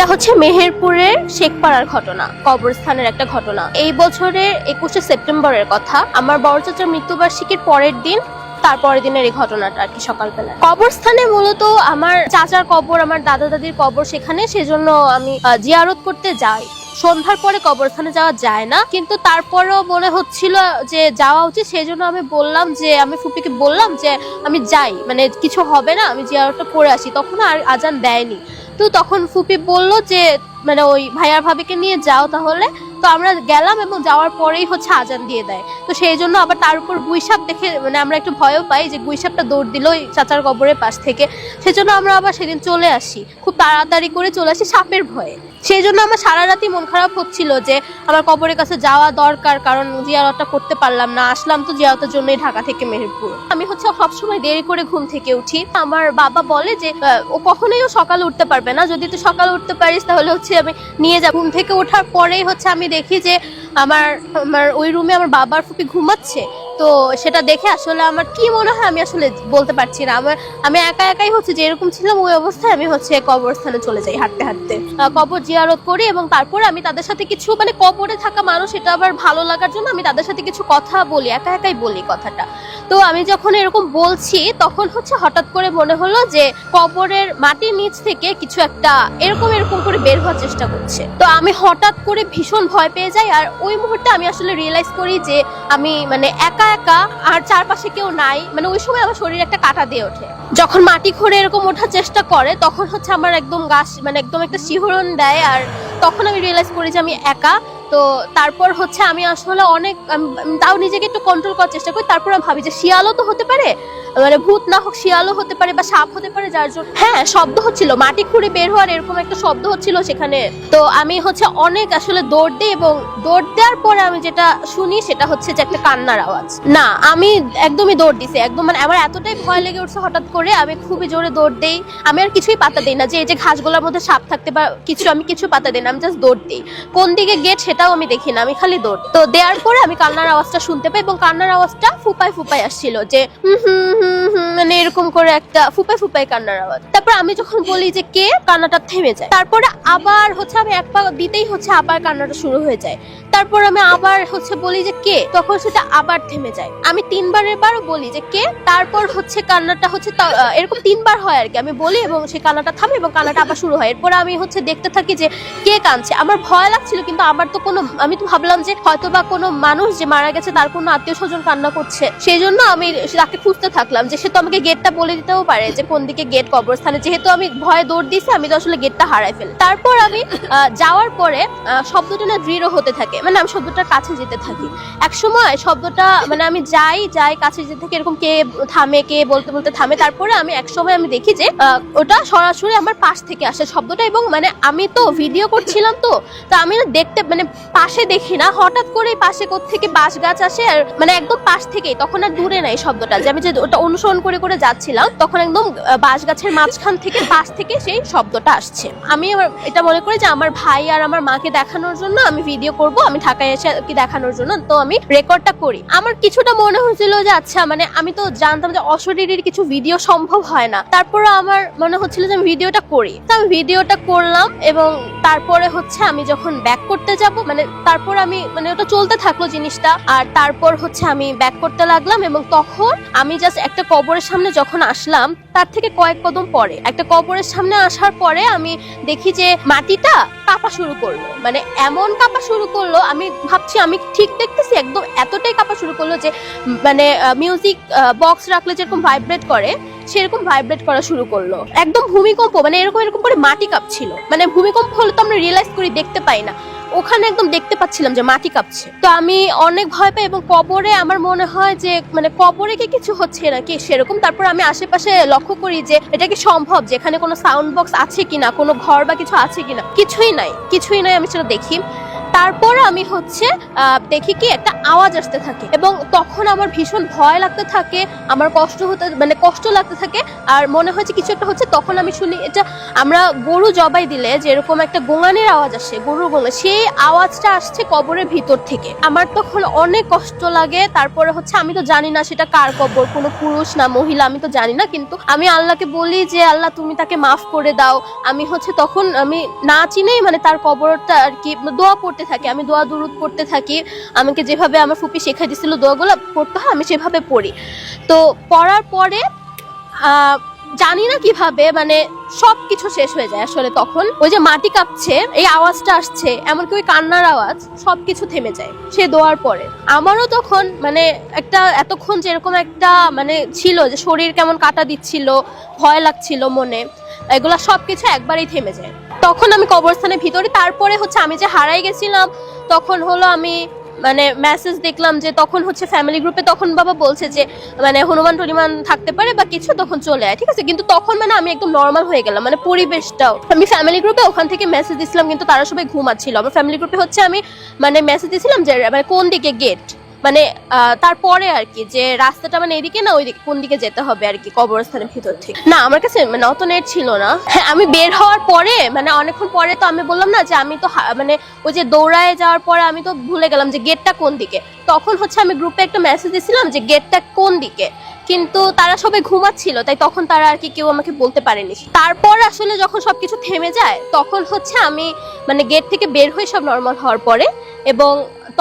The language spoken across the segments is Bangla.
এটা হচ্ছে মেহেরপুরের শেখপাড়ার ঘটনা, কবরস্থানের একটা ঘটনা। এই বছরের 21শে সেপ্টেম্বরের কথা। আমার বড় চাচার মৃত্যুবার্ষিকীর পরের দিন, তারপরের দিনের এই ঘটনাটা আর কি। সকালবেলা কবরস্থানে মূলত আমার চাচার কবর, আমার দাদা দাদির কবর সেখানে, সেজন্য আমি জিয়ারত করতে যাই। সন্ধ্যার পরে কবরস্থানে যাওয়া যায় না, কিন্তু তারপরেও মনে হচ্ছিল যে যাওয়া উচিত, সেই জন্য আমি বললাম যে, আমি ফুপিকে বললাম যে আমি যাই, মানে কিছু হবে না, আমি জিয়ারতটা করে আসি। তখন আর আজান দেয়নি, তো তখন ফুপি বলল যে মানে ওই ভাইয়ার ভাবিকে নিয়ে যাও তাহলে। তো আমরা গেলাম এবং যাওয়ার পরেই হচ্ছে আজান দিয়ে দেয়। তো সেই জন্য আবার তার উপর গুইসাপ দেখে মানে আমরা একটু ভয়ও পাই যে গুইসাপটা দৌড় দিল ওই চাচার কবরের পাশ থেকে। সেজন্য আমরা আবার সেদিন চলে আসি, খুব তাড়াতাড়ি করে চলে আসি সাপের ভয়ে। সেই জন্য আমার সারা রাতই মন খারাপ হচ্ছিল যে আমার কবরের কাছে যাওয়া দরকার, কারণ জিয়ারতটা করতে পারলাম না। আসলাম তো জিয়ারতের জন্যই ঢাকা থেকে মেহেরপুর। আমি হচ্ছে সবসময় দেরি করে ঘুম থেকে উঠি। আমার বাবা বলে যে ও কখনোই সকালে উঠতে পারবে না, যদি তুই সকালে উঠতে পারিস তাহলে হচ্ছে আমি নিয়ে যাব। ঘুম থেকে ওঠার পরেই হচ্ছে আমি দেখি যে আমার ওই রুমে আমার বাবার ফুপি ঘুমাচ্ছে। তো সেটা দেখে আসলে আমার কি মনে হয় আমি আসলে বলতে পারছি না। আমি একা একাই হচ্ছে যে এরকম ছিলাম, ওই অবস্থায় আমি হচ্ছে কবরস্থানে চলে যাই হাঁটতে হাঁটতে। কবর জিয়ারত করি এবং তারপরে আমি তাদের সাথে কিছু মানে কবরে থাকা মানুষ, এটা আবার ভালো লাগার জন্য আমি তাদের সাথে কিছু কথা বলি, একা একাই বলি কথাটা। তো আমি যখন এরকম বলছি তখন হচ্ছে হঠাৎ করে মনে হলো যে কবরের মাটির নিচ থেকে কিছু একটা এরকম করে বের হওয়ার চেষ্টা করছে। তো আমি হঠাৎ করে ভীষণ ভয় পেয়ে যাই। আর ওই মুহূর্তে আমি আসলে রিয়েলাইজ করি যে আমি মানে একা একা, আর চারপাশে কেউ নাই। মানে ওই সময় আমার শরীরে একটা কাঁটা দিয়ে ওঠে। যখন মাটি খুঁড়ে এরকম ওঠার চেষ্টা করে তখন হচ্ছে আমার একদম মানে একদম একটা শিহরণ দেয়। আর তখন আমি রিয়েলাইজ করি যে আমি একা। তো তারপর হচ্ছে আমি আসলে অনেক তাও নিজেকে একটু কন্ট্রোল করার চেষ্টা করি। তারপর আমি ভাবি যে শিয়ালও তো হতে পারে, মানে ভূত না হোক শিয়ালও হতে পারে বা সাপ হতে পারে, যার জন্য হ্যাঁ শব্দ হচ্ছিল, মাটি খুঁড়ে বের হওয়ার এরকম একটা শব্দ হচ্ছিল সেখানে। তো আমি হচ্ছে অনেক আসলে দৌড় দিই এবং দৌড় দেওয়ার পরে আমি যেটা শুনি সেটা হচ্ছে যে একটা কান্নার আওয়াজ। না, আমি একদমই দৌড় দিছি একদম, মানে আমার এতটাই ভয় লেগে উঠছে হঠাৎ করে, আমি খুবই জোরে দৌড় দেই। আমি আর কিছুই পাত্তা দিই না যে এই যে ঘাসগুলোর মধ্যে সাপ থাকতে বা কিছু, আমি কিছু পাত্তা দিই না, আমি জাস্ট দৌড় দিই। কোন দিকে গেট সেটাও আমি দেখি না, আমি খালি দৌড়। তো দেওয়ার পরে আমি কান্নার আওয়াজটা শুনতে পাই এবং কান্নার আওয়াজটা ফুপাই ফুপাই আসছিল, যে মানে এরকম করে একটা ফুপাই ফুপাই কান্নার আওয়াজ। তারপর আমি যখন বলি যে কে, কান্নাটা থেমে যায়। তারপরে আবার হচ্ছে আমি এক পা দিতেই হচ্ছে আবার কান্নাটা শুরু হয়ে যায়। তারপর আমি আবার হচ্ছে বলি যে কে, তখন সেটা আবার থেমে যায়। আমি 3বারের বারও বলি যে কে, তারপর হচ্ছে কান্নাটা হচ্ছে এরকম 3বার হয় আর কি। আমি বলি এবং সেই কান্নাটা থামে এবং কান্নাটা আবার শুরু হয়। এরপর আমি হচ্ছে দেখতে থাকি যে কে কাঁদছে। আমার ভয় লাগছিল, কিন্তু আমার তো কোনো, আমি তো ভাবলাম যে হয়তো বা কোনো মানুষ যে মারা গেছে তার কোনো আত্মীয় স্বজন কান্না করছে। সেই জন্য আমি তাকে খুঁজতে থাকলাম যে সে তো আমাকে গেটটা বলে দিতেও পারে যে কোন দিকে গেট কবরস্থানে। যেহেতু আমি ভয়ে দৌড় দিয়েছি, আমি তো আসলে গেটটা হারাই ফেলি। তারপর আমি যাওয়ার পরে শব্দটা না দৃঢ় হতে থাকে, মানে আমি শব্দটার কাছে যেতে থাকি। এক সময় শব্দটা মানে আমি যাই কাছে যেতে থাকি, এরকম কে থামে, কে বলতে বলতে থামে। তারপরে আমি এক সময় আমি দেখি যে ওটা সরাসরি আমার পাশ থেকে আসে শব্দটা। এবং মানে আমি তো ভিডিও করছিলাম, তো আমি না দেখতে মানে পাশে দেখি না, হঠাৎ করে পাশে কোত্থেকে বাঁশ গাছ আসে, আর মানে একদম পাশ থেকেই, তখন আর দূরে নাই শব্দটা, যে আমি যে ওটা অনুসরণ করে করে যাচ্ছিলাম তখন একদম বাঁশ গাছের মাঝখান থেকে পাশ থেকে সেই শব্দটা আসছে। আমি এটা মনে করি যে আমার ভাই আর আমার মাকে দেখানোর জন্য আমি ভিডিও করব, আমি ঢাকায় এসে কি দেখানোর জন্য, তো আমি রেকর্ডটা করি। আমার কিছুটা মনে হচ্ছিল যে আচ্ছা, মানে আমি তো জানতাম যে অশরীরীর কিছু ভিডিও সম্ভব হয় না, তারপরে আমার মনে হচ্ছিল যে আমি ভিডিওটা করি। তো আমি ভিডিওটা করলাম এবং তারপরে হচ্ছে আমি যখন ব্যাক করতে যাব, মানে তারপর আমি মানে ওটা চলতে থাকলো জিনিসটা। আর তারপর হচ্ছে আমি ব্যাক করতে লাগলাম এবং তখন আমি জাস্ট একটা কবরের সামনে যখন আসলাম, তার থেকে কয়েক কদম পরে একটা কবরের সামনে আসার পরে আমি দেখি যে মাটিটা কাঁপা শুরু করলো, মানে এমন কাঁপা শুরু করলো, আমি ভাবছি আমি ঠিক দেখতেছি, একদম এতটাই কাঁপা শুরু করলো যে মানে মিউজিক বক্স রাখলে যেরকম ভাইব্রেট করে সেরকম ভাইব্রেট করা শুরু করলো। একদম ভূমিকম্প, মানে এরকম করে মাটি কাঁপছিল। মানে ভূমিকম্প হলে তো আমরা রিয়েলাইজ করি, দেখতে পাই না, ওখানে একদম দেখতে পাচ্ছিলাম যে মাটি কাঁপছে। তো আমি অনেক ভয় পাই এবং কবরে আমার মনে হয় যে মানে কবরে কি কিছু হচ্ছে নাকি সেরকম। তারপর আমি আশেপাশে লক্ষ্য করি যে এটা কি সম্ভব, যে এখানে কোনো সাউন্ড বক্স আছে কিনা, কোনো ঘর বা কিছু আছে কিনা, কিছুই নাই। আমি সেটা দেখি। তারপর আমি হচ্ছে দেখি কি একটা আওয়াজ আসতে থাকে এবং তখন আমার ভীষণ ভয় লাগতে থাকে, আমার কষ্ট লাগতে থাকে আর মনে হচ্ছে কিছু একটা হচ্ছে। তখন আমি শুনি এটা আমরা গরু জবাই দিলে যেরকম একটা গোঙানির আওয়াজ আসে, গরু গোঙা, সেই আওয়াজটা আসছে কবরের ভিতর থেকে। আমার তখন অনেক কষ্ট লাগে। তারপরে হচ্ছে আমি তো জানি না সেটা কার কবর, কোনো পুরুষ না মহিলা আমি তো জানি না, কিন্তু আমি আল্লাহকে বলি যে আল্লাহ তুমি তাকে মাফ করে দাও। আমি হচ্ছে তখন আমি না চিনেই মানে তার কবরটা আর কি দোয়া পড়তে থাকি, আমি দোয়া দুরুদ পড়তে থাকি। আমাকে যেভাবে আমার ফুপি শেখাই দিছিল দোয়াগুলো পড়তে হয়, আমি সেভাবে পড়ি। তো পড়ার পরে জানি না কিভাবে মানে সবকিছু শেষ হয়ে যায়। আসলে তখন ওই যে মাটি কাঁপছে, এই আওয়াজটা আসছে, এমনকি ওই কান্নার আওয়াজ, সবকিছু থেমে যায় সে দোয়ার পরে। আমারও তখন মানে একটা এতক্ষণ যেরকম একটা মানে ছিল যে শরীর কেমন কাটা দিচ্ছিল, ভয় লাগছিল মনে, এগুলা সবকিছু একবারেই থেমে যায়। তখন আমি কবরস্থানের ভিতরে, তারপরে হচ্ছে আমি যে হারাই গেছিলাম, তখন হলো আমি মানে মেসেজ দেখলাম যে তখন হচ্ছে ফ্যামিলি গ্রুপে তখন বাবা বলছে যে মানে হনুমান টনুমান থাকতে পারে বা কিছু, তখন চলে আয়, ঠিক আছে। কিন্তু তখন মানে আমি একদম নর্মাল হয়ে গেলাম, মানে পরিবেশটাও। আমি ফ্যামিলি গ্রুপে ওখান থেকে মেসেজ দিছিলাম কিন্তু তারা সবাই ঘুমাচ্ছিল। আমার ফ্যামিলি গ্রুপে হচ্ছে আমি মানে মেসেজ দিছিলাম যে মানে কোন দিকে গেট, মানে তারপরে আর কি যে রাস্তাটা মানে এদিকে না ওইদিকে, কোন দিকে যেতে হবে আর কি কবরস্থানের ভিতর থেকে। না আমার কাছে মানে অত নেট ছিল না। হ্যাঁ আমি বের হওয়ার পরে মানে অনেকক্ষণ পরে তো আমি বললাম না যে আমি তো মানে ওই যে দৌড়ায় যাওয়ার পরে আমি তো ভুলে গেলাম যে গেটটা কোন দিকে। তখন হচ্ছে আমি গ্রুপে একটা মেসেজ দিয়েছিলাম যে গেটটা কোন দিকে, কিন্তু তারা সবাই ঘুমাচ্ছিল, তাই তখন তারা আর কি কেউ আমাকে বলতে পারেনি। তারপর আসলে যখন সবকিছু থেমে যায় তখন হচ্ছে আমি মানে গেট থেকে বের হয়ে সব নর্মাল হওয়ার পরে, এবং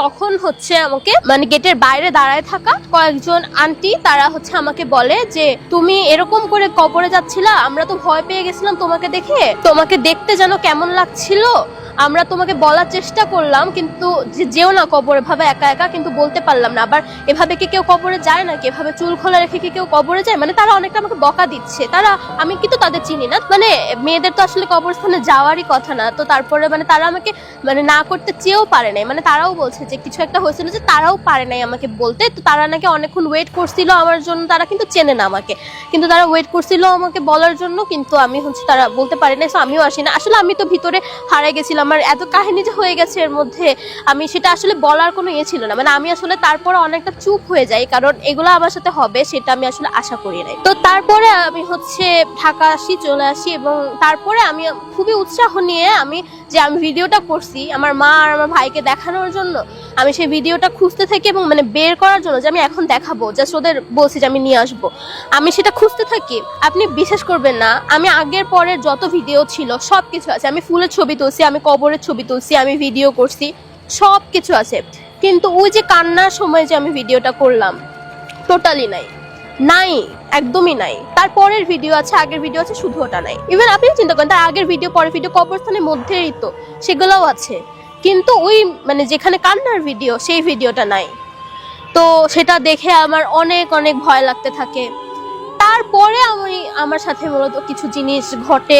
তখন হচ্ছে আমাকে মানে গেটের বাইরে দাঁড়ায় থাকা কয়েকজন আন্টি তারা হচ্ছে আমাকে বলে যে তুমি এরকম করে কবরে যাচ্ছিলা, আমরা তো ভয় পেয়ে গেছিলাম তোমাকে দেখে, তোমাকে দেখতে যেন কেমন লাগছিল, আমরা তোমাকে বলার চেষ্টা করলাম কিন্তু যেও না কবরে ভাবে একা একা, কিন্তু বলতে পারলাম না। আবার এভাবে কি কেউ কবরে যায় নাকি, এভাবে চুল খোলা রেখে কি কেউ কবরে যায়? মানে তারা অনেকটা আমাকে বকা দিচ্ছে। তারা, আমি কিন্তু তাদের চিনি না, মানে মেয়েদের তো আসলে কবরস্থানে যাওয়ারই কথা না, তো তারপরে মানে তারা আমাকে মানে না করতে চেয়েও পারে নাই, মানে তারাও বলছে যে কিছু একটা হয়েছিল যে তারাও পারে নাই আমাকে বলতে। তো তারা নাকি অনেকক্ষণ ওয়েট করছিল আমার জন্য, তারা কিন্তু চেনে না আমাকে, কিন্তু তারা ওয়েট করছিল আমাকে বলার জন্য, কিন্তু আমি হচ্ছে তারা বলতে পারি না। আমিও আসি না, আসলে আমি তো ভিতরে হারাই গেছিলাম, আমার এত কাহিনী যে হয়ে গেছে এর মধ্যে, আমি সেটা আসলে বলার কোনো ইয়ে ছিল না। মানে আমি আসলে তারপরে অনেকটা চুপ হয়ে যাই, কারণ এগুলো আমার সাথে হবে সেটা আমি আসলে আশা করি নাই। তো তারপরে আমি হচ্ছে ঢাকা আসি, চলে আসি, এবং তারপরে আমি খুবই উৎসাহ নিয়ে আমি ভিডিওটা করছি আমার মা আর আমার ভাইকে দেখানোর জন্য, আমি সেই ভিডিওটা খুঁজতে থাকি এবং মানে বের করার জন্য যে আমি এখন দেখাবো, জাস্ট ওদের বলছি যে আমি নিয়ে আসবো, আমি সেটা খুঁজতে থাকি। আপনি বিশ্বাস করবেন না, আমি আগের পরের যত ভিডিও ছিল সব কিছু আছে, আমি ফুলের ছবি তুলছি, আমি কবরের ছবি তুলছি, আমি ভিডিও করছি, সব কিছু আছে, কিন্তু ওই যে কান্নার সময় যে আমি ভিডিওটা করলাম টোটালি নাই, একদমই নাই। তারপরের ভিডিও আছে, আগের ভিডিও আছে, শুধু ওটা নাই। ইভেন আপনি চিন্তা করেন তার আগের ভিডিও পরের ভিডিও কবরস্থানের মধ্যেই তো সেগুলোও আছে, কিন্তু ওই মানে যেখানে কান্নার ভিডিও সেই ভিডিওটা নাই। তো সেটা দেখে আমার অনেক অনেক ভয় লাগতে থাকে। তারপরে আমার সাথে মূলত কিছু জিনিস ঘটে,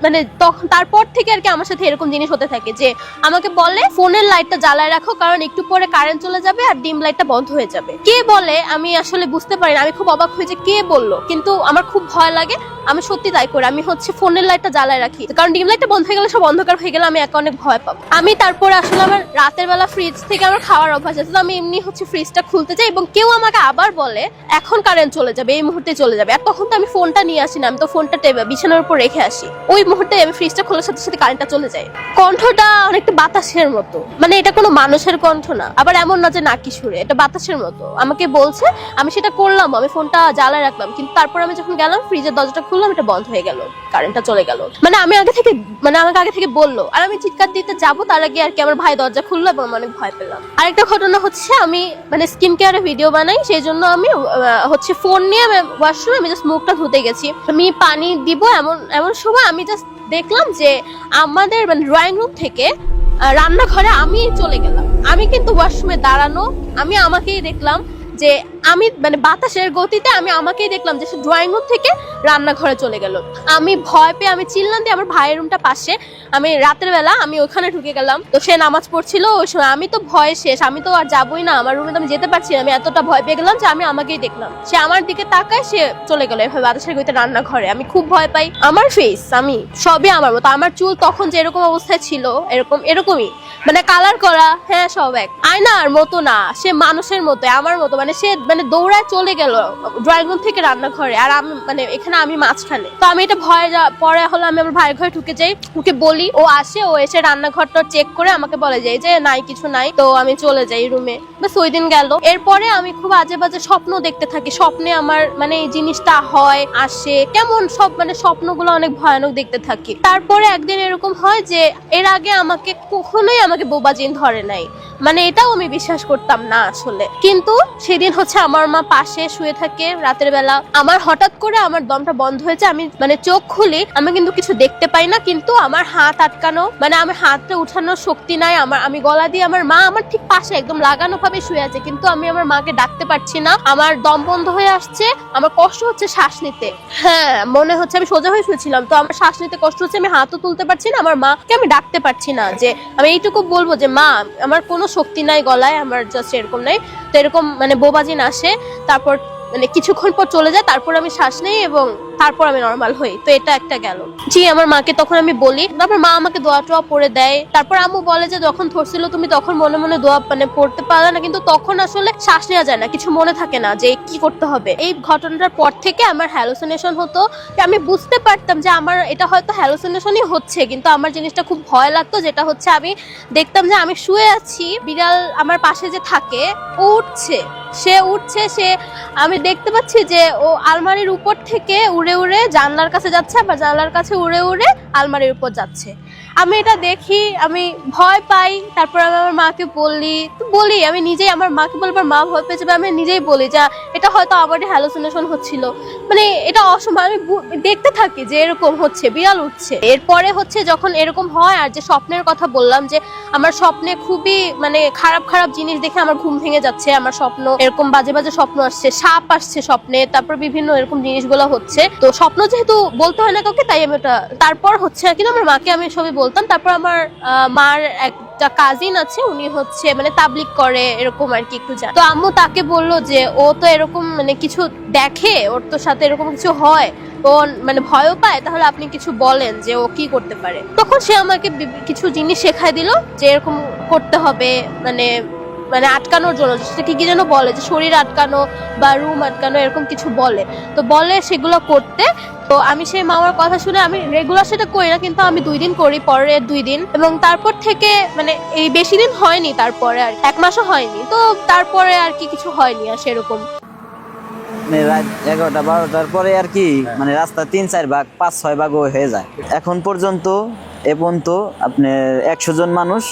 মানে তখন তারপর থেকে আর কি আমার সাথে এরকম জিনিস হতে থাকে যে আমাকে বলে ফোনের লাইটটা জ্বালায় রাখো, কারণ একটু পরে কারেন্ট চলে যাবে আর ডিম লাইটটা বন্ধ হয়ে যাবে। কে বলে আমি আসলে বুঝতে পারি না, আমি খুব অবাক হয়ে যে কে বললো, কিন্তু আমার খুব ভয় লাগে, আমি সত্যি তাই করি, আমি হচ্ছে ফোনের লাইটটা জ্বালায় রাখি, কারণ ডিম লাইটটা বন্ধ হয়ে গেলে সব অন্ধকার হয়ে গেলে আমি একা অনেক ভয় পাবো। আমি তারপরে আসলে আমার রাতের বেলা ফ্রিজ থেকে আমার খাওয়ার অভ্যাস আছে, তো আমি এমনি হচ্ছে ফ্রিজটা খুলতে যাই এবং কেউ আমাকে আবার বলে এখন কারেন্ট চলে যাবে, এই মুহূর্তে চলে যাবে, আর তখন তো আমি ফোনটা নিয়ে আসি না, আমি তো ফোনটা বিছানার উপর রেখে আসি, ওই মুহূর্তে আমি ফ্রিজটা খোলার সাথে সাথে কারেন্টটা চলে যায়। কণ্ঠটা অনেকটা বাতাসের মতো, মানে এটা কোনো মানুষের কণ্ঠ না, আবার এমন না যে নাকি সুরে, এটা বাতাসের মতো আমাকে বলছে। আমি সেটা করলাম, আমি ফোনটা জ্বালায় রাখলাম, কিন্তু তারপর আমি যখন গেলাম ফ্রিজের দরজাটা খুললাম, এটা বন্ধ হয়ে গেল, কারেন্টটা চলে গেল। মানে আমাকে আগে থেকে বললো, আর আমি চিৎকার দিতে যাবো তার আগে আর কি আমার ভাই দরজা খুললো এবং আমি অনেক ভয় পেলাম। আরেকটা ঘটনা হচ্ছে, আমি মানে স্কিন কেয়ারে ভিডিও বানাই, সেই জন্য আমি হচ্ছে ফোন নিয়ে আমি ওয়াশরুমে আমি জাস্ট মুখটা ধুতে গেছি, আমি পানি দিব এমন সময় আমি জাস্ট দেখলাম যে আমাদের মানে ড্রয়িং রুম থেকে রান্নাঘরে আমি চলে গেলাম, আমি কিন্তু ওয়াশরুমে দাঁড়ানো, আমি আমাকেই দেখলাম যে আমি মানে বাতাসের গতিতে আমি আমাকেই দেখলাম যে ড্রয়িং রুম থেকে রান্নাঘরে চলে গেল। আমি ভয় পেয়ে আমি চিল্লাম দিয়ে, আমার ভাইয়ের রুমটা পাশে, আমি রাতের বেলা আমি ওখানে ঢুকে গেলাম। তো সে নামাজ পড়ছিল ওই সময়, আমি তো ভয়ে শেষ, আমি তো আর যাবোই না, আমার রুমে তো আমি যেতে পারছি না। আমি এতটা ভয় পেয়ে গেলাম যে আমি আমাকেই দেখলাম, সে আমার দিকে তাকায়, সে চলে গেল এভাবে বাতাসের গতিতে রান্নাঘরে। আমি খুব ভয় পাই। আমার ফেস আমি সবই আমার মতো, আমার চুল তখন যেরকম অবস্থায় ছিল এরকমই, মানে কালার করা, হ্যাঁ সব এক। আয়নার মতো না, সে মানুষের মতো, আমার মতো। মানে সে মানে দৌড়ায় চলে গেল ড্রয়িং রুম থেকে রান্নাঘরে, আর আমি মানে এখানে আমি মাঝখানে। তো আমি এটা ভয় পরে হলো আমি আমার ভাইয়ের ঘরে ঢুকে যাই, ওকে বলি, ও আসে, ও এসে রান্নাঘরটা চেক করে আমাকে বলে যায় যে নাই কিছু নাই। তো আমি চলে যাই রুমে, বাস ওই দিন গেল। এরপরে আমি খুব আজে বাজে স্বপ্ন দেখতে থাকি, স্বপ্নে আমার মানে এই জিনিসটা হয় আসে, কেমন সব মানে স্বপ্নগুলো অনেক ভয়ানক দেখতে থাকি। তারপরে একদিন এরকম হয় যে এর আগে আমাকে কখনোই আমাকে বোবাজিন ধরে নাই, মানে এটাও আমি বিশ্বাস করতাম না আসলে। কিন্তু সেদিন হচ্ছে আমার মা পাশে শুয়ে থাকে রাতের বেলা, আমার হঠাৎ করে আমার দমটা বন্ধ হয়েছে, আমি মানে চোখ খুলি, আমি কিন্তু কিছু দেখতে পাই না, কিন্তু আমার হাত আটকানো, মানে আমার হাতটা উঠানোর শক্তি নাই আমার, আমি গলা দিয়ে, আমার মা আমার ঠিক পাশে একদম লাগানো ভাবে শুয়ে আছে, কিন্তু আমি আমার মাকে ডাকতে পারছি না, আমার দম বন্ধ হয়ে আসছে, আমার কষ্ট হচ্ছে শ্বাস নিতে। হ্যাঁ মনে হচ্ছে আমি সোজা হয়ে শুয়েছিলাম, তো আমার শ্বাস নিতে কষ্ট হচ্ছে, আমি হাতও তুলতে পারছি না, আমার মাকে আমি ডাকতে পারছি না যে আমি এইটুকু বলবো যে মা আমার কোনো শক্তি নাই গলায়, আমার জাস্ট এরকম নাই। তো এরকম মানে বোবাজিন আসে, তারপর মানে কিছুক্ষণ পর চলে যায়, তারপর আমি শ্বাস নেই এবং তারপর আমি নর্মাল হই। তো এটা একটা গেল। জি আমার মাকে তখন আমি বলি, তারপর মা আমাকে দোয়া টোয়া পড়ে দেয়। তারপর আম্মু বলে যে যখন ধরছিল তুমি তখন মনে মনে দোয়া মানে পড়তে পারলে না, কিন্তু তখন আসলে শ্বাস নেওয়া যায় না, কিছু মনে থাকে না যে কি করতে হবে। এই ঘটনাটার পর থেকে আমার হ্যালুসিনেশন হতো, আমি বুঝতে পারতাম যে আমার এটা হয়তো হ্যালুসিনেশনই হচ্ছে, কিন্তু আমার জিনিসটা খুব ভয় লাগতো, যেটা হচ্ছে আমি দেখতাম যে আমি শুয়ে আছি, বিড়াল আমার পাশে যে থাকে ও উঠছে, সে আমি দেখতে পাচ্ছি যে ও আলমারির উপর থেকে উড়ে উড়ে জানলার কাছে যাচ্ছে, আবার জানলার কাছে উড়ে উড়ে আলমারির উপর যাচ্ছে। আমি এটা দেখি, আমি ভয় পাই। তারপর আমি আমার মাকে বলি আমি নিজেই আমার মাকে বলবার, মা ভয় পেয়ে যাবে, আমি নিজেই বলি যে এটা হয়তো আমারই হ্যালুসিনেশন হচ্ছিল, মানে এটা অসম্ভব। আমি দেখতে থাকি যে এরকম হচ্ছে, বিড়াল উঠছে। এরপরে হচ্ছে যখন এরকম হয়, আর যে স্বপ্নের কথা বললাম যে আমার স্বপ্নে খুবই মানে খারাপ খারাপ জিনিস দেখে আমার ঘুম ভেঙে যাচ্ছে, আমার স্বপ্ন এরকম বাজে বাজে স্বপ্ন আসছে, সাপ আসছে স্বপ্নে, তারপর বিভিন্ন এরকম জিনিসগুলো হচ্ছে। তো স্বপ্ন যেহেতু বলতে হয় না কাউকে, তাই আমি ওটা তারপর হচ্ছে কিন্তু আমার মাকে আমি সবই বলতাম। তারপর আমার মার একটা কাজিন আছে, উনি হচ্ছে মানে তাবলিগ করে এরকম আর কি একটু জানে। তো আম্মু তাকে বললো যে ও তো এরকম মানে কিছু দেখে, ওর তো সাথে এরকম কিছু হয়, ও মানে ভয়ও পায়, তাহলে আপনি কিছু বলেন যে ও কি করতে পারে। তখন সে আমাকে কিছু জিনিস শেখায় দিল যে এরকম করতে হবে, মানে মানে আটকানোর জন্য সেটা কি যেন বলে, যে শরীর আটকানো বা রুম আটকানো এরকম কিছু বলে। তো বলে সেগুলো করতে। তো আমি সেই মামার কথা শুনে আমি রেগুলার সেটা করি না, কিন্তু আমি 2 দিন করি, পরের 2 দিন, এবং তারপর থেকে মানে এই বেশি দিন হয়নি, তারপরে আর 1 মাসও হয়নি। তো তারপরে আর কি কিছু হয়নি আর সেরকম। রাত 11টা-12টার পরে আর কি মানে রাস্তা 3-4 ভাগ 5-6 ভাগ হয়ে যায়। এখন পর্যন্ত আপনার 100 জন মানুষ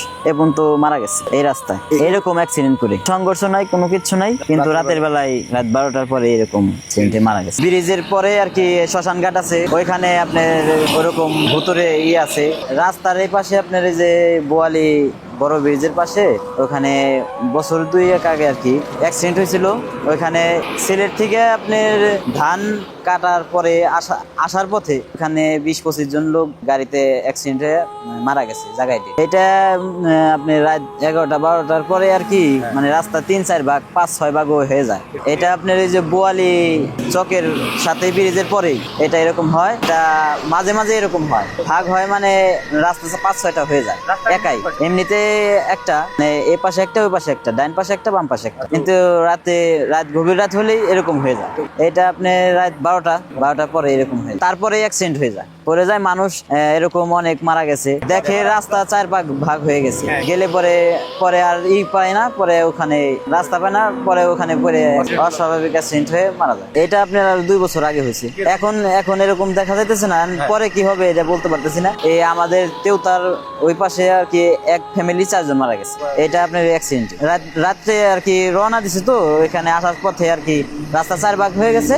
মারা গেছে এই রাস্তায়, এরকম অ্যাক্সিডেন্ট করে। সংঘর্ষ নাই, কোনো কিছু নাই, কিন্তু রাতের বেলায় রাত 12টার পরে এরকম অ্যাক্সিডেন্টে মারা গেছে। ব্রিজের পরে আর কি শ্মশান ঘাট আছে, ওইখানে আপনার ওরকম ভুতুরে আছে। রাস্তার এই পাশে আপনার এই যে বোয়ালি বড় ব্রিজের পাশে, ওখানে বছর 2-1 আগে আর কি অ্যাক্সিডেন্ট হয়েছিল। ওইখানে সিলেট থেকে আপনার ধান কাটার পরে আসার পথে ওখানে 20-25 জন লোক গাড়িতে অ্যাক্সিডেন্ট হয়ে মারা গেছে জায়গাটি। এটা আপনি রাত 11টা-12টার পরে আর কি মানে রাস্তা 3-4 ভাগ 5-6 ভাগ হয়ে যায়। এটা আপনার এই যে বোয়ালি চকের সাথে ব্রিজের পরেই এটা এরকম হয়। এটা মাঝে মাঝে এরকম হয়, ভাগ হয়, মানে রাস্তা 5-6টা হয়ে যায় একাই। এমনিতে একটা এ পাশে একটা, ওই পাশে একটা, ডাইন পাশে একটা, বাম পাশে একটা, কিন্তু রাত গভীর রাত হলেই এরকম হয়ে যায়। এটা আপনি রাত 12টার পরে এরকম হয়ে যায়, তারপরে অ্যাক্সিডেন্ট হয়ে যায়, পরে যায় মানুষ। এরকম অনেক মারা গেছে, দেখে রাস্তা 4 ভাগ হয়ে গেছে, গেলে পরে আর পায় না, পরে ওখানে রাস্তা পায় না, পরে ওখানে পরে অস্বাভাবিক অ্যাক্সিডেন্ট হয়ে মারা যায়। এটা আপনার আর 2 বছর আগে হয়েছে। এখন এরকম দেখা যাইতেছে না, পরে কি হবে এটা বলতে পারতেছি না। এই আমাদের তেওতার ওই পাশে আর কি এক ফ্যামিলি ফ্যামিলি 4 জন মারা গেছে। এটা আপনার অ্যাক্সিডেন্ট রাত্রে আর কি রওনা দিছে, তো এখানে আসার পথে আর কি রাস্তা 4 ভাগ হয়ে গেছে,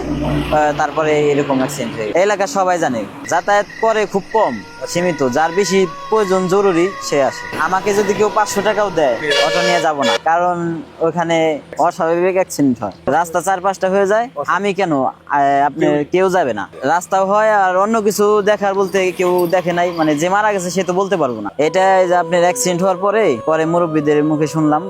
তারপরে এরকম অ্যাক্সিডেন্ট হয়ে গেছে। এলাকা সবাই জানে, যাতায়াত করে খুব কম, সীমিত, যার বেশি প্রয়োজন জরুরি সে আসে। আমাকে যদি কেউ 500 টাকাও দেয় অটো নিয়ে যাব না, কারণ ওখানে অস্বাভাবিক অ্যাক্সিডেন্ট হয়, রাস্তা 4-5টা হয়ে যায়। আমি কেন, আপনি কেউ যাবে না, রাস্তাও হয় আর অন্য কিছু দেখার বলতে কেউ দেখে নাই, মানে যে মারা গেছে সে তো বলতে পারবো না। এটা যে আপনার অ্যাক্সিডেন্ট হওয়ার পরে মুরব্বীদের মুখে শুনলাম,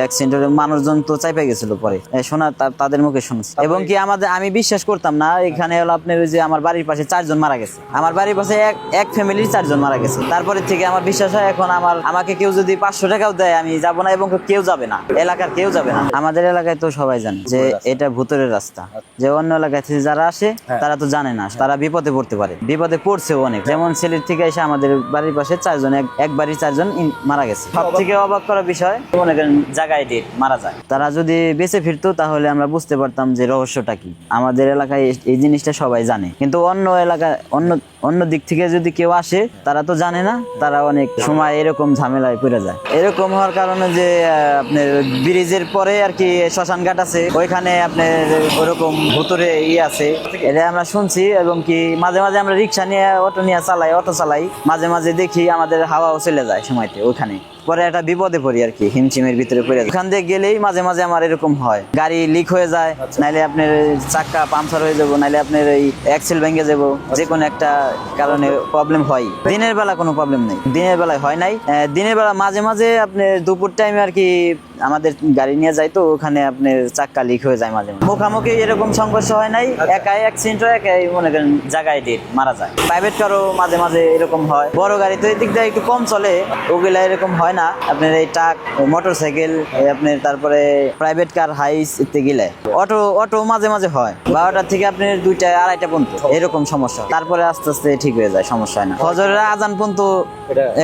অ্যাক্সিডেন্ট হলে মানুষজন তো চাইপে গেছিল, পরে শোনা তাদের মুখে শুনছি। এবং কি আমি বিশ্বাস করতাম না, এখানে হলো আপনার ওই যে আমার বাড়ির পাশে 4 জন মারা গেছে, আমার বাড়ির পাশে এক ফ্যামিলির 4 জন মারা গেছে। তারপরে থেকে আমার বিশ্বাস হয়, এখন আমাকে কেউ যদি 500 টাকাও দেয় আমি যাব না, এবং কেউ যাবে না, এলাকার কেউ যাবে না। আমাদের এলাকায় তো সবাই জানে যে এটা ভূতের রাস্তা, যে অন্য এলাকায় থেকে যারা আসে তারা তো জানে না, তারা বিপদে পড়তে পারে, বিপদে পড়ছেও অনেক। যেমন সিলেট থেকে এসে আমাদের বাড়ির পাশে 4 জন, এক বাড়ির 4 জন মারা গেছে। সব থেকে অবাক করার বিষয়, মনে করেন জায়গায় ডেট মারা যায়, তারা যদি বেঁচে ফিরতো তাহলে আমরা বুঝতে পারতাম যে রহস্যটা কি। আমাদের এলাকায় এই জিনিসটা সবাই জানে, কিন্তু অন্য এলাকায় অন্য দিক থেকে যদি কেউ আসে তারা তো জানে না, তারা অনেক সময় এরকম ঝামেলায় পড়ে যায়। এরকম হওয়ার কারণে যে আপনার ব্রিজের পরে আর কি শ্মশান ঘাট আছে, ওইখানে আপনার ওরকম ভুতুরে আছে, এটা আমরা শুনছি। এবং কি মাঝে মাঝে আমরা রিক্সা নিয়ে অটো চালাই, মাঝে মাঝে দেখি আমাদের হাওয়াও চলে যায় সময়তে ওখানে, পরে একটা বিপদে পড়ি আর কি, হিমচিমের ভিতরে পড়ে যায়। ওখান দিয়ে গেলেই মাঝে মাঝে আমার এরকম হয়, গাড়ি লিক হয়ে যায়, নাইলে আপনার চাক্কা পাংচার হয়ে যাবো, নাইলে আপনার এই অ্যাক্সেল ভেঙে যাবো, যে কোনো একটা কারণে প্রবলেম হয়। দিনের বেলা কোনো প্রবলেম নেই, দিনের বেলায় হয় নাই। দিনের বেলা মাঝে মাঝে আপনার দুপুর টাইমে আর কি আমাদের গাড়ি নিয়ে যাই, তো ওখানে আপনার চাক্কা লিক হয়ে যায় মাঝে মাঝে। মুখামুখি এরকম সংঘর্ষ হয় নাই, একাই অ্যাক্সিডেন্ট হয়, একাই মনে করেন জায়গায় ডেট মারা যায়। প্রাইভেট কারও মাঝে মাঝে এরকম হয়, বড় গাড়ি তো এই দিক দিয়ে একটু কম চলে, ওগুলা এরকম হয় না। আপনার এই ট্রাক, মোটরসাইকেল, আপনার তারপরে প্রাইভেট কার, হাইস ইত্যাদি গেলে অটো মাঝে মাঝে হয় 12টা থেকে আপনার 2টা 2:30টা পর্যন্ত এরকম সমস্যা, তারপরে আস্তে আস্তে ঠিক হয়ে যায়, সমস্যা হয় না। ফজরের আজান পর্যন্ত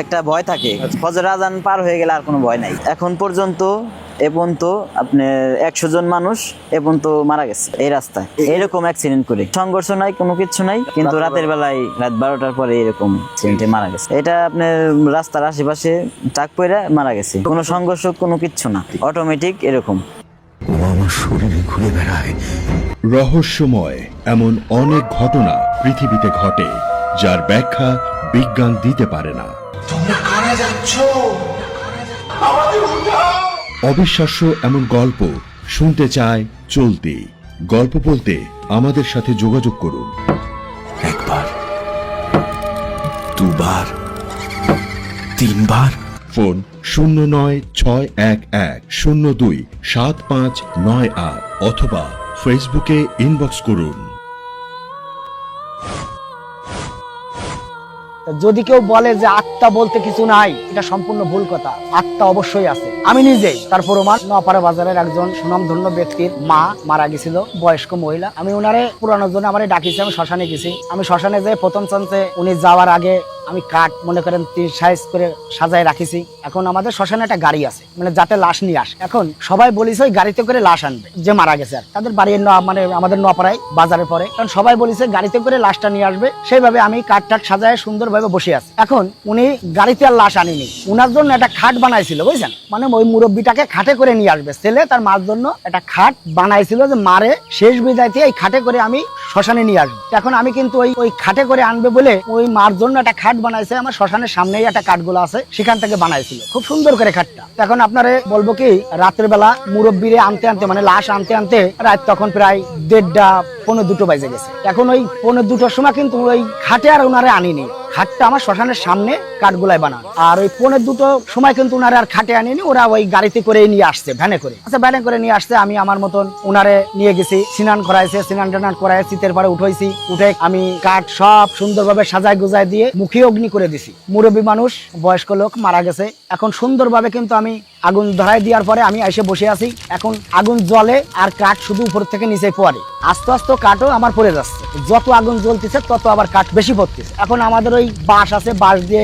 একটা ভয় থাকে, ফজরের আজান পার হয়ে গেলে আর কোনো ভয় নাই। এখন পর্যন্ত আপনার 100 জন মানুষ মারা গেছে এই রাস্তায়, এরকম অ্যাক্সিডেন্ট করে। সংঘর্ষ নাই, কোনো কিছু নাই, কিন্তু রাতের বেলায় রাত 12টার পরে এরকম অ্যাক্সিডেন্টে মারা গেছে। এটা আপনার রাস্তার আশেপাশে ট্রাক পড়ে মারা গেছে, কোনো সংঘর্ষ কোনো কিচ্ছু না, অটোমেটিক এরকম। আমার শরীরে ঘুরে বেড়ায় রহস্যময় এমন অনেক ঘটনা পৃথিবীতে ঘটে, যার ব্যাখ্যা বিজ্ঞান দিতে পারে না। তোমরা কারা যাচ্ছ? আমাদের উঠাও! অবিশ্বাস্য এমন গল্প শুনতে চায় চলতি গল্প বলতে আমাদের সাথে যোগাযোগ করুন। একবার, দুবার, 3 বার। ফোন 0961102759 অথবা ফেসবুকে ইনবক্স করুন। যদি কেউ বলে যে আত্মা বলতে কিছু নাই, এটা সম্পূর্ণ ভুল কথা। আত্মা অবশ্যই আছে। আমি নিজেই তার প্রমাণ। নোয়াপাড়া বাজারের একজন সুনামধন্য ব্যক্তির মা মারা গেছিল, বয়স্ক মহিলা। আমি ওনারে পুরানোর জন্য আমারে ডাকিছি, আমি শ্মশানে গেছি। আমি শ্মশানে যে প্রথম চান্সে উনি যাওয়ার আগে আমি কাঠ মনে করেন 3 সাইজ করে সাজায় রাখিছি। এখন আমাদের শ্মশানে একটা গাড়ি আছে, মানে যাতে লাশ নিয়ে আসে। এখন সবাই বলিছে ওই গাড়িতে করে লাশ আনবে যে মারা গেছে, আর তাদের বাড়ির মানে আমাদের নোয়াপাড়ায় বাজারে পরে। কারণ সবাই বলিছে গাড়িতে করে লাশটা নিয়ে আসবে, সেইভাবে আমি কাঠ টাট সাজায় সুন্দরভাবে বসে আছি। এখন উনি গাড়িতে আর লাশ আনিনি, উনার জন্য একটা খাট বানাইছিল, বুঝছেন, মানে ওই মুরব্বীটাকে খাটে করে নিয়ে আসবে। ছেলে তার মার জন্য একটা খাট বানাইছিল, যে মারে শেষ বিদায়তে এই খাটে করে আমি শ্মশানে নিয়ে আসবো। এখন আমি কিন্তু ওই খাটে করে আনবে বলে ওই মার জন্য একটা খাট বানাইছে, আমার শ্মশানের সামনেই একটা কাঠগুলো আছে, সেখান থেকে বানাইছিল খুব সুন্দর করে খাটটা। এখন আপনারে বলবো কি, রাতের বেলা মুরব্বীরে আনতে আনতে, মানে লাশ আনতে আনতে রাত তখন প্রায় 1:30 পৌনে 2 বাজে গেছে। এখন ওই পৌনে 2টার সময় কিন্তু ওই খাটে আর ওনারে আনিনি, খাটটা আমার শ্মশানের সামনে কাঠগুলাই বানানো। আর ওই পৌনে 2টোর সময় কিন্তু ওনারে আর খাটে আনিনি, ওরা ওই গাড়িতে করে নিয়ে আসছে, ভ্যানে করে। আচ্ছা, ভ্যানে করে নিয়ে আসছে, আমি আমার মতন ওনারে নিয়ে গেছি, স্নান করাইছে, স্নান টান করাই শীতের পরে উঠাইছি, উঠে আমি কাঠ সব সুন্দরভাবে সাজায় গুজায় দিয়ে মুখে অগ্নি করে দিছি। মুরব্বী মানুষ, বয়স্ক লোক মারা গেছে। এখন সুন্দরভাবে কিন্তু আমি আগুন ধরাই দেওয়ার পরে আমি এসে বসে আছি। এখন আগুন জ্বলে আর কাঠ শুধু উপর থেকে নিচে পড়ে, আস্তে আস্তে কাঠও আমার পড়ে যাচ্ছে। যত আগুন জ্বলতেছে তত আবার কাঠ বেশি পড়তেছে। এখন আমাদের ওই ওই বাঁশ আছে, বাঁশ দিয়ে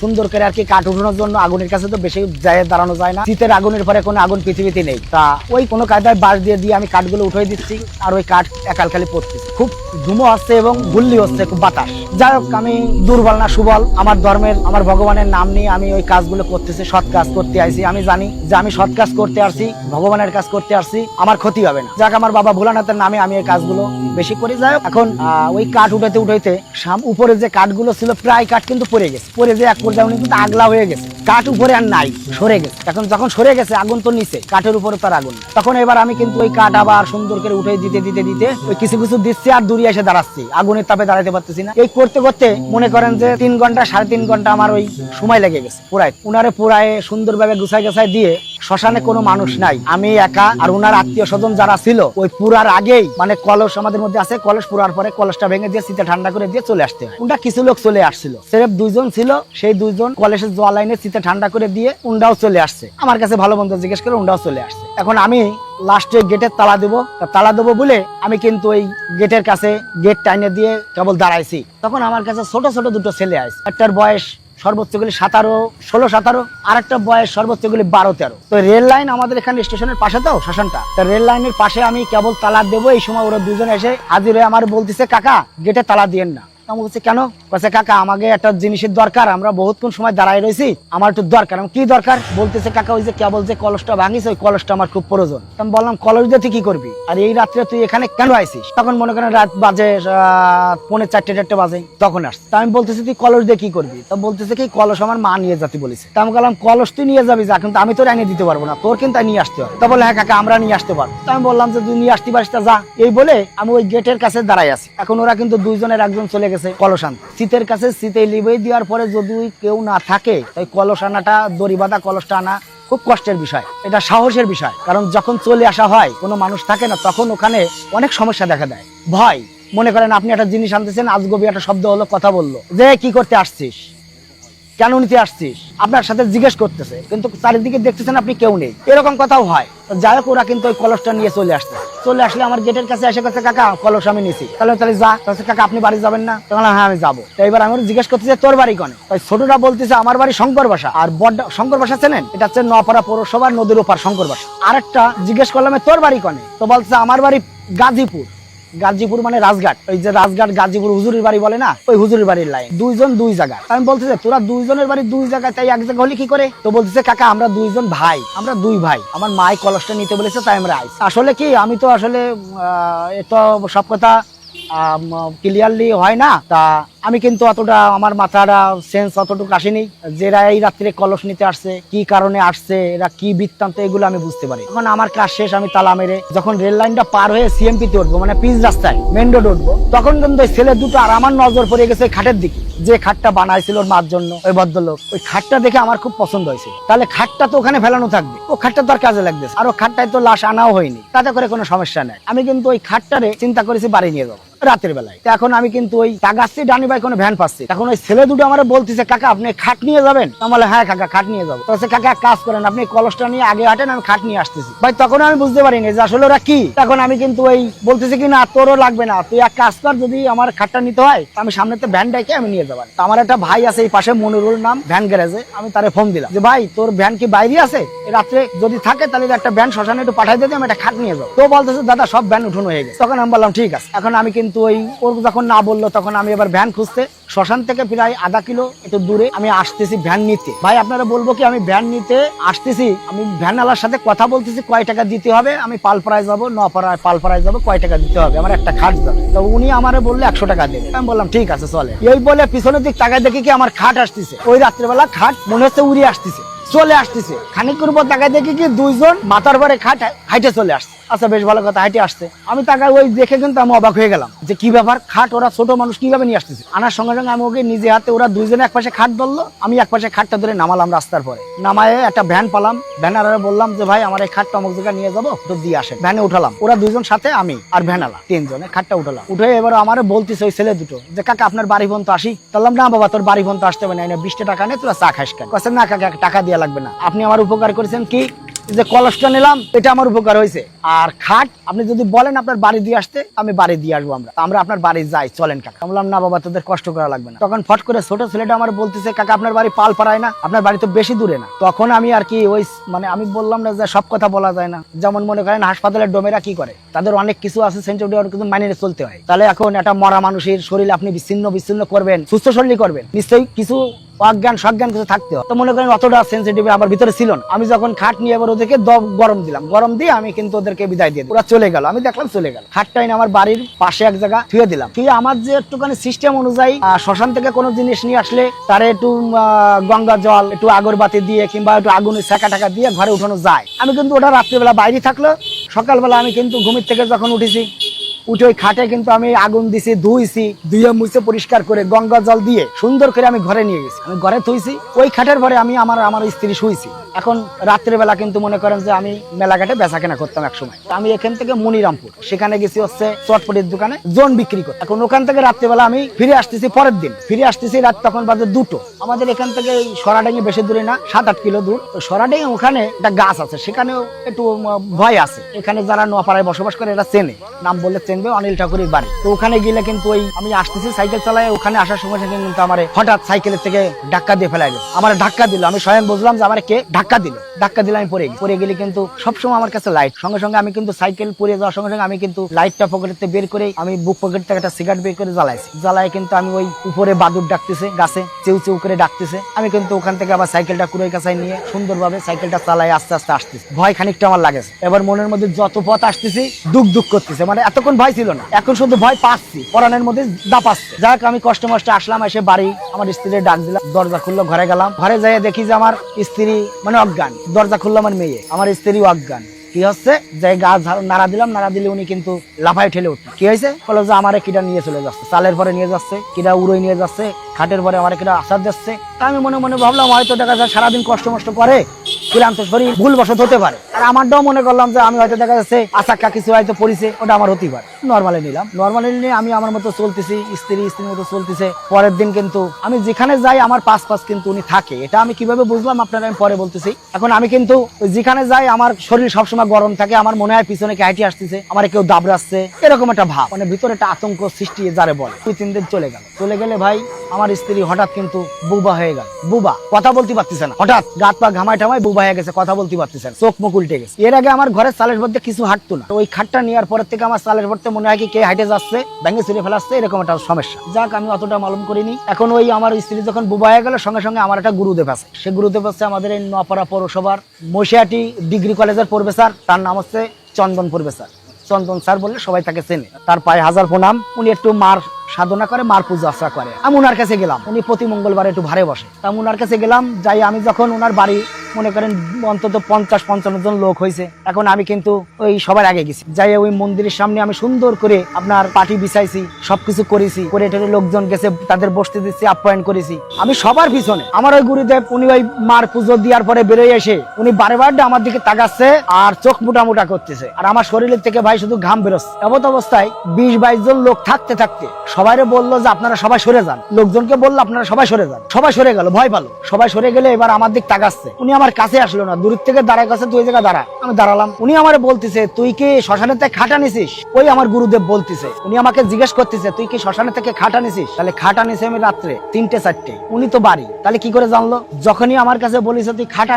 সুন্দর করে আর কি কাঠ উঠানোর জন্য আগুনের কাছে তো বেশি যায় দাঁড়ানো যায় না, শীতের আগুনের পরে কোনো আগুন পৃথিবীতে নেই। তা ওই কোনো কায়দায় বাঁশ দিয়ে আমি কাঠগুলো উঠিয়ে দিচ্ছি, আর ওই কাঠ একালখালি পড়তেছে, খুব ধুমো হচ্ছে এবং গুল্লি হচ্ছে, খুব বাতাস। যাই হোক, আমি দুর্বল না সুবল, আমার ধর্মের আমার ভগবানের নাম নিয়ে আমি ওই কাজগুলো করতেছি, সৎ কাজ করতে আইছি। আমি জানি যে আমি সৎ কাজ করতে আসছি, ভগবানের কাজ করতে আসছি, আমার ক্ষতি হবে না। যাক, আমার বাবা ভোলানাথের নামে আমি এই কাজগুলো বেশি করি। যাই হোক, এখন ওই কাঠ উঠাইতে উপরে যে কাঠগুলো ছিল প্রায় কাঠ কিন্তু পড়ে গেছে, পড়ে যে এক পর্যায়ে উনি কিন্তু আগলা হয়ে গেছে, কাঠ উপরে আর নাই, সরে গেছে। এখন যখন সরে গেছে, আগুন তো নিচে, কাঠের উপরে তার আগুন। তখন এবার আমি কিন্তু ওই কাঠ আবার সুন্দর করে উঠে দিতে ওই কিছু দিচ্ছি, আর দূরে এসে দাঁড়াচ্ছি, আগুনের তাপে দাঁড়াতে পারতেছি না। এই করতে করতে মনে করেন যে 3 ঘন্টা 3.5 ঘন্টা আমার ওই সময় লেগে গেছে পুরাই। উনারে পুরায় সুন্দরভাবে গুছাই দিয়ে, শ্মশানে কোনো মানুষ নাই, আমি একা আর উনার আত্মীয় স্বজন যারা ছিল, ওই পুরার আগেই মানে কলস আমাদের মধ্যে আছে, কলস পুরার পরে কলসটা ভেঙে দিয়ে শীতে ঠান্ডা করে দিয়ে চলে আসতে হয়। উনটা কিছু লোক চলে আসছিল, সিরেফ 2 জন ছিল, সেই 2 জন কলেজের জল লাইনে শীতে ঠান্ডা করে দিয়ে উন্ডাও চলে আসছে। আমার কাছে ভালো বন্ধু জিজ্ঞেস করে উন্ডাও চলে আসছে। এখন আমি লাস্টে গেটের তালা দেবো বলে আমি কিন্তু ওই গেটের কাছে গেট টাইনে দিয়ে কেবল দাঁড়াইছি। তখন আমার কাছে ছোট ছোট 2 ছেলে আসে, একটার বয়স সর্বোচ্চ গুলি 16-17, আর একটা বয়স সর্বোচ্চ গুলি 12-13। তো রেল লাইন আমাদের এখানে স্টেশনের পাশে, তো শ্মশানটা, রেল লাইনের পাশে আমি কেবল তালা দেবো, এই সময় ওরা 2 জন এসে হাজির হয়ে আমার বলতেছে, কাকা গেটে তালা দিয়েন না। আমি বলছি কেন? বলছে, কাকা আমাকে একটা জিনিসের দরকার, আমরা বহুতক্ষণ সময় দাঁড়ায় রয়েছি, আমার একটু দরকার। আমি কি দরকার? বলতেছে, কাকা ওই যে কেবল যে কলসটা ভাঙিস, ওই কলসটা আমার খুব প্রয়োজন। আমি বললাম, কলস দিয়ে তুই কি করবি, আর এই রাত্রে তুই এখানে কেন আইছিস? তখন মনে করেন রাত বাজে 4:30 বাজে, তখন আসছে। তা আমি বলতেছি, তুই কলস দিয়ে কি করবি? তা বলতেছে কি, কলস আমার মা নিয়ে যেতে বলেছে। তা আমি বললাম, কলস তুই নিয়ে যাবি যা, কিন্তু আমি তোর এনে দিতে পারবো না, তোর কিন্তু নিয়ে আসতে হবে। তা বলে, হ্যাঁ কাকা আমরা নিয়ে আসতে পারবো। তা আমি বললাম যে তুই নিয়ে আসতে পারিস, তা যা। এই বলে আমি ওই গেটের কাছে দাঁড়াই আছি। এখন ওরা কিন্তু 2 জনের একজন চলে গেছে কলস আনতে। শীতের কাছে শীতে লিবে দেওয়ার পরে যদি কেউ না থাকে, তাই কলস আনাটা, দড়ি বাঁধা কলসটা আনা খুব কষ্টের বিষয়, এটা সাহসের বিষয়। কারণ যখন চলে আসা হয়, কোনো মানুষ থাকে না, তখন ওখানে অনেক সমস্যা দেখা দেয়। ভয়, মনে করেন আপনি একটা জিনিস আনতেছেন, আজগবি একটা শব্দ হলো, কথা বললো যে কি করতে আসছিস, কেন নিতে আসছিস, আপনার সাথে জিজ্ঞেস করতেছে, কিন্তু চারিদিকে দেখতেছেন আপনি কেউ নেই, এরকম কথাও হয়। যাই হোক, ওরা কিন্তু ওই কলসটা নিয়ে চলে আসলে আমার গেটের কাছে এসে কাছে, কাকা কলস আমি নিছি। তাহলে যা। কাকা আপনি বাড়ি যাবেন না? তখন হ্যাঁ আমি যাবো। তো এবার আমি জিজ্ঞেস করতেছি, তোর বাড়ি কনে? তাই ছোটটা বলতেছে, আমার বাড়ি শঙ্কর বাসা। আর বড় শঙ্কর বাসা চেনেন? এটা হচ্ছে নপাড়া পৌরসভার নদীর ওপার শঙ্কর বাসা। আরেকটা জিজ্ঞেস করলাম, তোর বাড়ি কনে? তো বলছে, আমার বাড়ি গাজীপুর মানে রাজঘাট, ওই যে রাজঘাট গাজীপুর হুজুরের বাড়ি বলে না, ওই হুজুরের বাড়ির লাইন। 2 জন 2 জায়গা। আমি বলতেছে, তোরা 2 জনের বাড়ি 2 জায়গায়, তাই এক জায়গা হলে কি করে? তো বলতেছে, কাকা আমরা 2 জন ভাই, আমরা 2 ভাই, আমার মাই কলসটা নিতে বলেছে, তাই আমরা আইছি। আসলে কি, আমি তো আসলে এতো সব কথা ক্লিয়ারলি হয় না, তা আমি কিন্তু অতটা আমার মাথাটা সেন্স অতটুকু আসেনি যে এরা এই রাত্রে কলস নিতে আসছে, কি কারণে আসছে, এরা কি বৃত্তান্ত, এগুলো আমি বুঝতে পারি। তখন আমার কাজ শেষ, আমি তালা মেরে যখন রেল লাইনটা পার হয়ে সিএমপিতে উঠবো, মানে পিচ রাস্তায় মেন রোড উঠবো, তখন কিন্তু ওই ছেলে দুটো আর আমার নজর পড়ে গেছে খাটের দিকে, যে খাটটা বানাইছিল ওর মার জন্য ওই ভদ্রলোক। ওই খাটটা দেখে আমার খুব পছন্দ হয়েছে। তাহলে খাটটা তো ওখানে ফেলানো থাকবে, ও খাটটা তো আর কাজে লাগতেছে, আর ও খাটটায় তো লাশ আনাও হয়নি, তাতে করে কোনো সমস্যা নাই। আমি কিন্তু ওই খাটটারে চিন্তা করেছি বাড়ি নিয়ে যাবো রাতের বেলায়। এখন আমি কিন্তু ওই টাগাচ্ছি ডানি ভাই কোনো ভ্যান পাচ্ছি। এখন ওই ছেলে দুটো আমার বলতেছে, কাকা আপনি খাট নিয়ে যাবেন? বলে, হ্যাঁ কাকা খাট নিয়ে যাবো। তো কাকা এক কাজ করেন, আপনি কলসটা নিয়ে আগে হাঁটেন, আমি খাট নিয়ে আসতেছি। ভাই তখন আমি বুঝতে পারিনি যে আসলে ওরা কি। তখন আমি কিন্তু ওই বলতেছি কি, না তোরও লাগবে না, তুই এক কাজ কর, যদি আমার খাটটা নিতে হয় আমি সামনেতে ভ্যান ডাইকে আমি নিয়ে যাবো। আমার একটা ভাই আছে এই পাশে মনিরুল নাম, ভ্যান গ্যারেজে। আমি তারে ফোন দিলাম যে, ভাই তোর ভ্যান কি বাইরে আছে? রাত্রে যদি থাকে তাহলে একটা ভ্যান শ্মশানে একটু পাঠাই দিতে, আমি একটা খাট নিয়ে যাবো। তো বলতেছে, দাদা সব ভ্যান উঠানো হয়ে গেছে। তখন আমি বললাম ঠিক আছে। এখন আমি কিন্তু ওই ওর যখন না বললো, তখন আমি এবার ভ্যান খুঁজতে শ্মশান থেকে প্রায় আধা কিলো একটু দূরে আমি আসতেছি ভ্যান নিতে। ভাই আপনারা বলবো কি, আমি ভ্যান নিতে আসতেছি, আমি ভ্যানওয়ালার সাথে কথা বলতেছি কয় টাকা দিতে হবে, আমি পালপাড়ায় যাবো, নপাড়ায় পালপাড়ায় যাবো, কয় টাকা দিতে হবে, আমার একটা খাট যাবে। তো উনি আমারে বললে 100 টাকা দেবে। আমি বললাম ঠিক আছে চলে। এই বলে পিছনের দিক টাকা দেখি কি আমার খাট আসতেছে, ওই রাত্রেবেলা খাট মনে হচ্ছে উড়ে আসতেছে, চলে আসতেছে। খানিকের উপর টাকা দেখি কি 2 জন মাথার পরে খাট হাইটে চলে আসছে। আচ্ছা বেশ ভালো কথা, হাইটে আসছে। আমি তাকে ওই দেখে কিন্তু আমি অবাক হয়ে গেলাম যে কি ব্যাপার, খাট ওরা ছোট মানুষ কিভাবে নিয়ে আসতেছে। আনার সঙ্গে সঙ্গে আমি ওকে নিজে হাতে, ওরা 2 জনে এক পাশে খাট ধরলো, আমি এক পাশে খাটটা ধরে নামালাম রাস্তার পরে। নামায় একটা ভ্যান পালাম, ভ্যানারে বললাম যে ভাই আমার এই খাটটা অমুক জায়গায় নিয়ে যাবো, তো দিয়ে আসেন। ভ্যানে উঠালাম, ওরা 2 জন সাথে, আমি আর ভ্যানালা 3 জনে খাটটা উঠালাম। উঠে এবার আমার বলতেছে ওই ছেলে দুটো যে, কাকা আপনার বাড়ি পর্যন্ত আসি? বললাম, না বাবা তোর বাড়ি পর্যন্ত আসতে হবে না, 20 টাকা নেই, তোরা চা খাস কেন? না কাকা টাকা দেওয়া লাগবে না, আপনি আমার উপকার করেছেন কি যে কলসটা নিলাম এটা আমার উপকার হয়েছে। আর খাট আপনি যদি বলেন আপনার বাড়ি দিয়ে আসতে, আমি বাড়ি দিয়ে আসবো, আমরা আপনার বাড়ি যাই, চলেন কাকা। আমি বললাম না বাবা, তোদের কষ্ট করা লাগবে না। তখন ফট করে ছোট ছেলেটা আমার বলতেছে, কাকা আপনার বাড়ি পালপাড়ায় না, আপনার বাড়ি তো বেশি দূরে না। তখন আমি আর কি ওই মানে আমি বললাম না যে সব কথা বলা যায় না, যেমন মনে করেন হাসপাতালের ডোমেরা কি করে, তাদের অনেক কিছু আছে সেন্সিটিভ কিন্তু মানিয়ে চলতে হয়। তাহলে এখন একটা মরা মানুষের শরীর আপনি বিচ্ছিন্ন করবেন, সুস্থ শরীর করবেন, নিশ্চয়ই কিছু অজ্ঞান সজ্ঞান কিছু থাকতে হয়। তো মনে করেন অতটা সেন্সিটিভ আমার ভিতরে ছিল না। আমি যখন খাট নিয়ে এবার ওদেরকে গরম দিলাম, গরম দিয়ে আমি কিন্তু ওদেরকে বিদায় দিয়ে ওরা চলে গেল। আমি দেখলাম চলে গেল। খাটটাই আমার বাড়ির পাশে এক জায়গা থুয়ে দিলাম। থুয়ে আমার যে একটুখানি সিস্টেম অনুযায়ী শ্মশান থেকে কোনো জিনিস নিয়ে আসলে তারে একটু গঙ্গা জল, একটু আগরবাতি দিয়ে কিংবা একটু আগুনের ছাকা টাকা দিয়ে ঘরে উঠানো যায়। আমি কিন্তু ওটা রাত্রিবেলা বাইরে থাকলো, সকালবেলা আমি কিন্তু ঘুমের থেকে যখন উঠেছি, উঠে ওই খাটে কিন্তু আমি আগুন দিছি, ধুয়ে মুছে পরিষ্কার করে গঙ্গা জল দিয়ে সুন্দর করে আমি ঘরে নিয়ে গেছি। আমি ঘরে থুইছি, ওই খাটের পরে আমি আমার স্ত্রী শুইছি। এখন রাত্রেবেলা কিন্তু মনে করেন যে আমি মেলাঘাটে বেচা কেনা করতাম এক সময়। আমি এখান থেকে মনিরামপুর সেখানে গেছি হচ্ছে চটপটির দোকানে জোন বিক্রি করতে। এখন ওখান থেকে রাত্রেবেলা আমি ফিরে আসতেছি, পরের দিন ফিরে আসতেছি রাত তখন বাজে 2টো। আমাদের এখান থেকে সরাডাঙ্গি বেশি দূরে না, 7-8 কিলো দূর। সরাডাঙ্গি ওখানে একটা গাছ আছে, সেখানেও একটু ভয় আছে। এখানে যারা নোয়াপাড়ায় বসবাস করে এরা চেনে, নাম বললে চেনবে, অনিল ঠাকুরের বাড়ি। তো ওখানে গেলে কিন্তু ওই আমি আসতেছি সাইকেল চালায়, ওখানে আসার সময় কিন্তু আমার হঠাৎ সাইকেলের থেকে ধাক্কা দিয়ে ফেলাই গেছে। আমার ধাক্কা দিল, আমি স্বয়ং বুঝলাম যে আমার কে ধাক্কা দিল। ধাক্কা দিলে আমি পড়ে গেলে কিন্তু সবসময় আমার কাছে লাইট, সঙ্গে সঙ্গে আমি কিন্তু সাইকেল পড়ে যাওয়ার সঙ্গে সঙ্গে আমি কিন্তু লাইটটা পকেটে বের করে আমি বুক পকেট থেকে একটা সিগারেট বের করে জ্বালাইছি। জ্বালায় কিন্তু আমি ওই উপরে বাদুর ডাকতেছে, গাছে চেউ চেউ করে ডাকতেছে। আমি কিন্তু ওখান থেকে আবার সাইকেলটা কুড়াই কাছায় নিয়ে সুন্দরভাবে সাইকেলটা চালাই আস্তে আস্তে আসতেছি। ভয় খানিকটা আমার লাগেছে। এবার মনের মধ্যে যত পথ আসতেছি দুঃখ করতেছে, মানে এতক্ষণ ভয় ছিল না, এখন শুধু ভয় পাচ্ছি, পরানের মধ্যে দাপাচ্ছে। যাক আমি কষ্ট মষ্টে আসলাম, এসে বাড়ি আমার স্ত্রীর ডাক দিলাম, দরজা খুললো, ঘরে গেলাম। ঘরে যাই দেখি যে আমার স্ত্রী মানে অজ্ঞান। দরজা খুললো আমার মেয়ে, আমার স্ত্রী অজ্ঞান। কি হচ্ছে যে গাছ নাড়া দিলাম, নাড়া দিলে উনি কিন্তু লাফায় ঠেলে উঠল। কি হয়েছে বলো যে আমার কিটা নিয়ে চলে যাচ্ছে, চালের পরে নিয়ে যাচ্ছে, কিটা উড়োই নিয়ে যাচ্ছে, খাটের পরে আমার কিটা আচার দিচ্ছে। তা আমি মনে মনে ভাবলাম হয়তো দেখা যায় সারাদিন কষ্ট মষ্ট করে ক্লান্ত শরীর, ভুলবশত হতে পারে। আর আমারটাও মনে করলাম যে আমি হয়তো দেখা যাচ্ছে আচাক্কা কিছু হয়তো পড়েছে, ওটা আমার হতে পারে। নর্মালি নিলাম, নর্মালি নিয়ে আমি আমার মতো চলতেছি, স্ত্রীর মতো চলতেছে। পরের দিন কিন্তু আমি যেখানে যাই আমার পাশ কিন্তু উনি থাকে। এটা আমি কিভাবে বুঝলাম আপনারা আমি পরে বলতেছি। এখন আমি কিন্তু যেখানে যাই আমার শরীর সবসময় গরম থাকে, আমার মনে হয় পিছনে হাঁটি আসতেছে, আমার কেউ দাবড়াচ্ছে, এরকম একটা ভাব, মানে ভিতরে একটা আতঙ্ক সৃষ্টি যারে বলে। 2-3 দিন চলে গেলে ভাই আমার স্ত্রী হঠাৎ কিন্তু বুবা হয়ে গেল। বুবা, কথা বলতে পারতেছে না, হঠাৎ গাত পা ঘামায় ঠামায় বুবা হয়ে গেছে, কথা বলতে পারতেছে না, চোখ মুখ উল্টে গেছে। এর আগে আমার ঘরের চালের মধ্যে কিছু হাঁটতো না, ওই খাটটা নেওয়ার পরের থেকে আমার চালের মধ্যে মনে হয় কি কে হাঁটে যাচ্ছে, ভেঙে চুরে ফেলাচ্ছে, এরকম একটা সমস্যা। যাক আমি অতটা মালুম করিনি। এখন ওই আমার স্ত্রী যখন বুবা হয়ে গেল, সঙ্গে সঙ্গে আমার একটা গুরুদেব আছে। সে গুরুদেব হচ্ছে আমাদের এই নোয়াপাড়া পৌরসভার মহিষাহাটি ডিগ্রি কলেজের প্রফেসর, তার নাম হচ্ছে চন্দন প্রফেসর। চন্দন স্যার বললে সবাই তাকে চেনে। তার পায়ে হাজার প্রণাম। উনি একটু মার সাধনা করে, মার পূজা আশ্রা করে। আমি ওনার কাছে গেলাম, উনি প্রতি মঙ্গলবার একটু ভারে বসে। তা ওনার কাছে গেলাম, যাই আমি যখন ওনার বাড়ি মনে করেন অন্তত 50-55 জন লোক হয়েছে। এখন আমি কিন্তু ওই সবার আগে গেছি, যাই ওই মন্দিরের সামনে আমি সুন্দর করে আপনার পাটি বিছাইছি, সবকিছু করেছি, করে টেরে লোকজন গেছে, তাদের বসতে দিচ্ছি, আপ্যায়ন করেছি আমি সবার পিছনে। আমার ওই গুরুদেব উনি ওই মার পুজো দেওয়ার পরে বেরোয় এসে উনি বারে আমার দিকে তাকাচ্ছে আর চোখ মোটা করতেছে, আর আমার শরীরের থেকে ভাই শুধু ঘাম বেরোচ্ছে। এমত অবস্থায় 20-22 জন লোক থাকতে সবাইরে বললো যে আপনারা সবাই সরে যান। লোকজনকে বললো আপনারা সবাই সরে যান। সবাই সরে গেল, ভয় পালো। সবাই সরে গেলে এবার আমার দিক তাকাচ্ছে। উনি আমার কাছে আসলো না, দূর থেকে দাঁড়ায় কাছে, তুই জায়গা দাঁড়া। আমি দাঁড়ালাম। উনি আমার বলতেছে তুই কি শ্মশানের থেকে খাটা নিছিস? ওই আমার গুরুদেব বলতেছে, উনি আমাকে জিজ্ঞেস করতেছে তুই কি শ্মশানের থেকে খাটা নিছিস? তাহলে খাটা নিছি আমি রাত্রে 3-4টে। উনি তো বাড়ি, তাহলে কি করে জানলো? যখনই আমার কাছে বলিস তুই খাট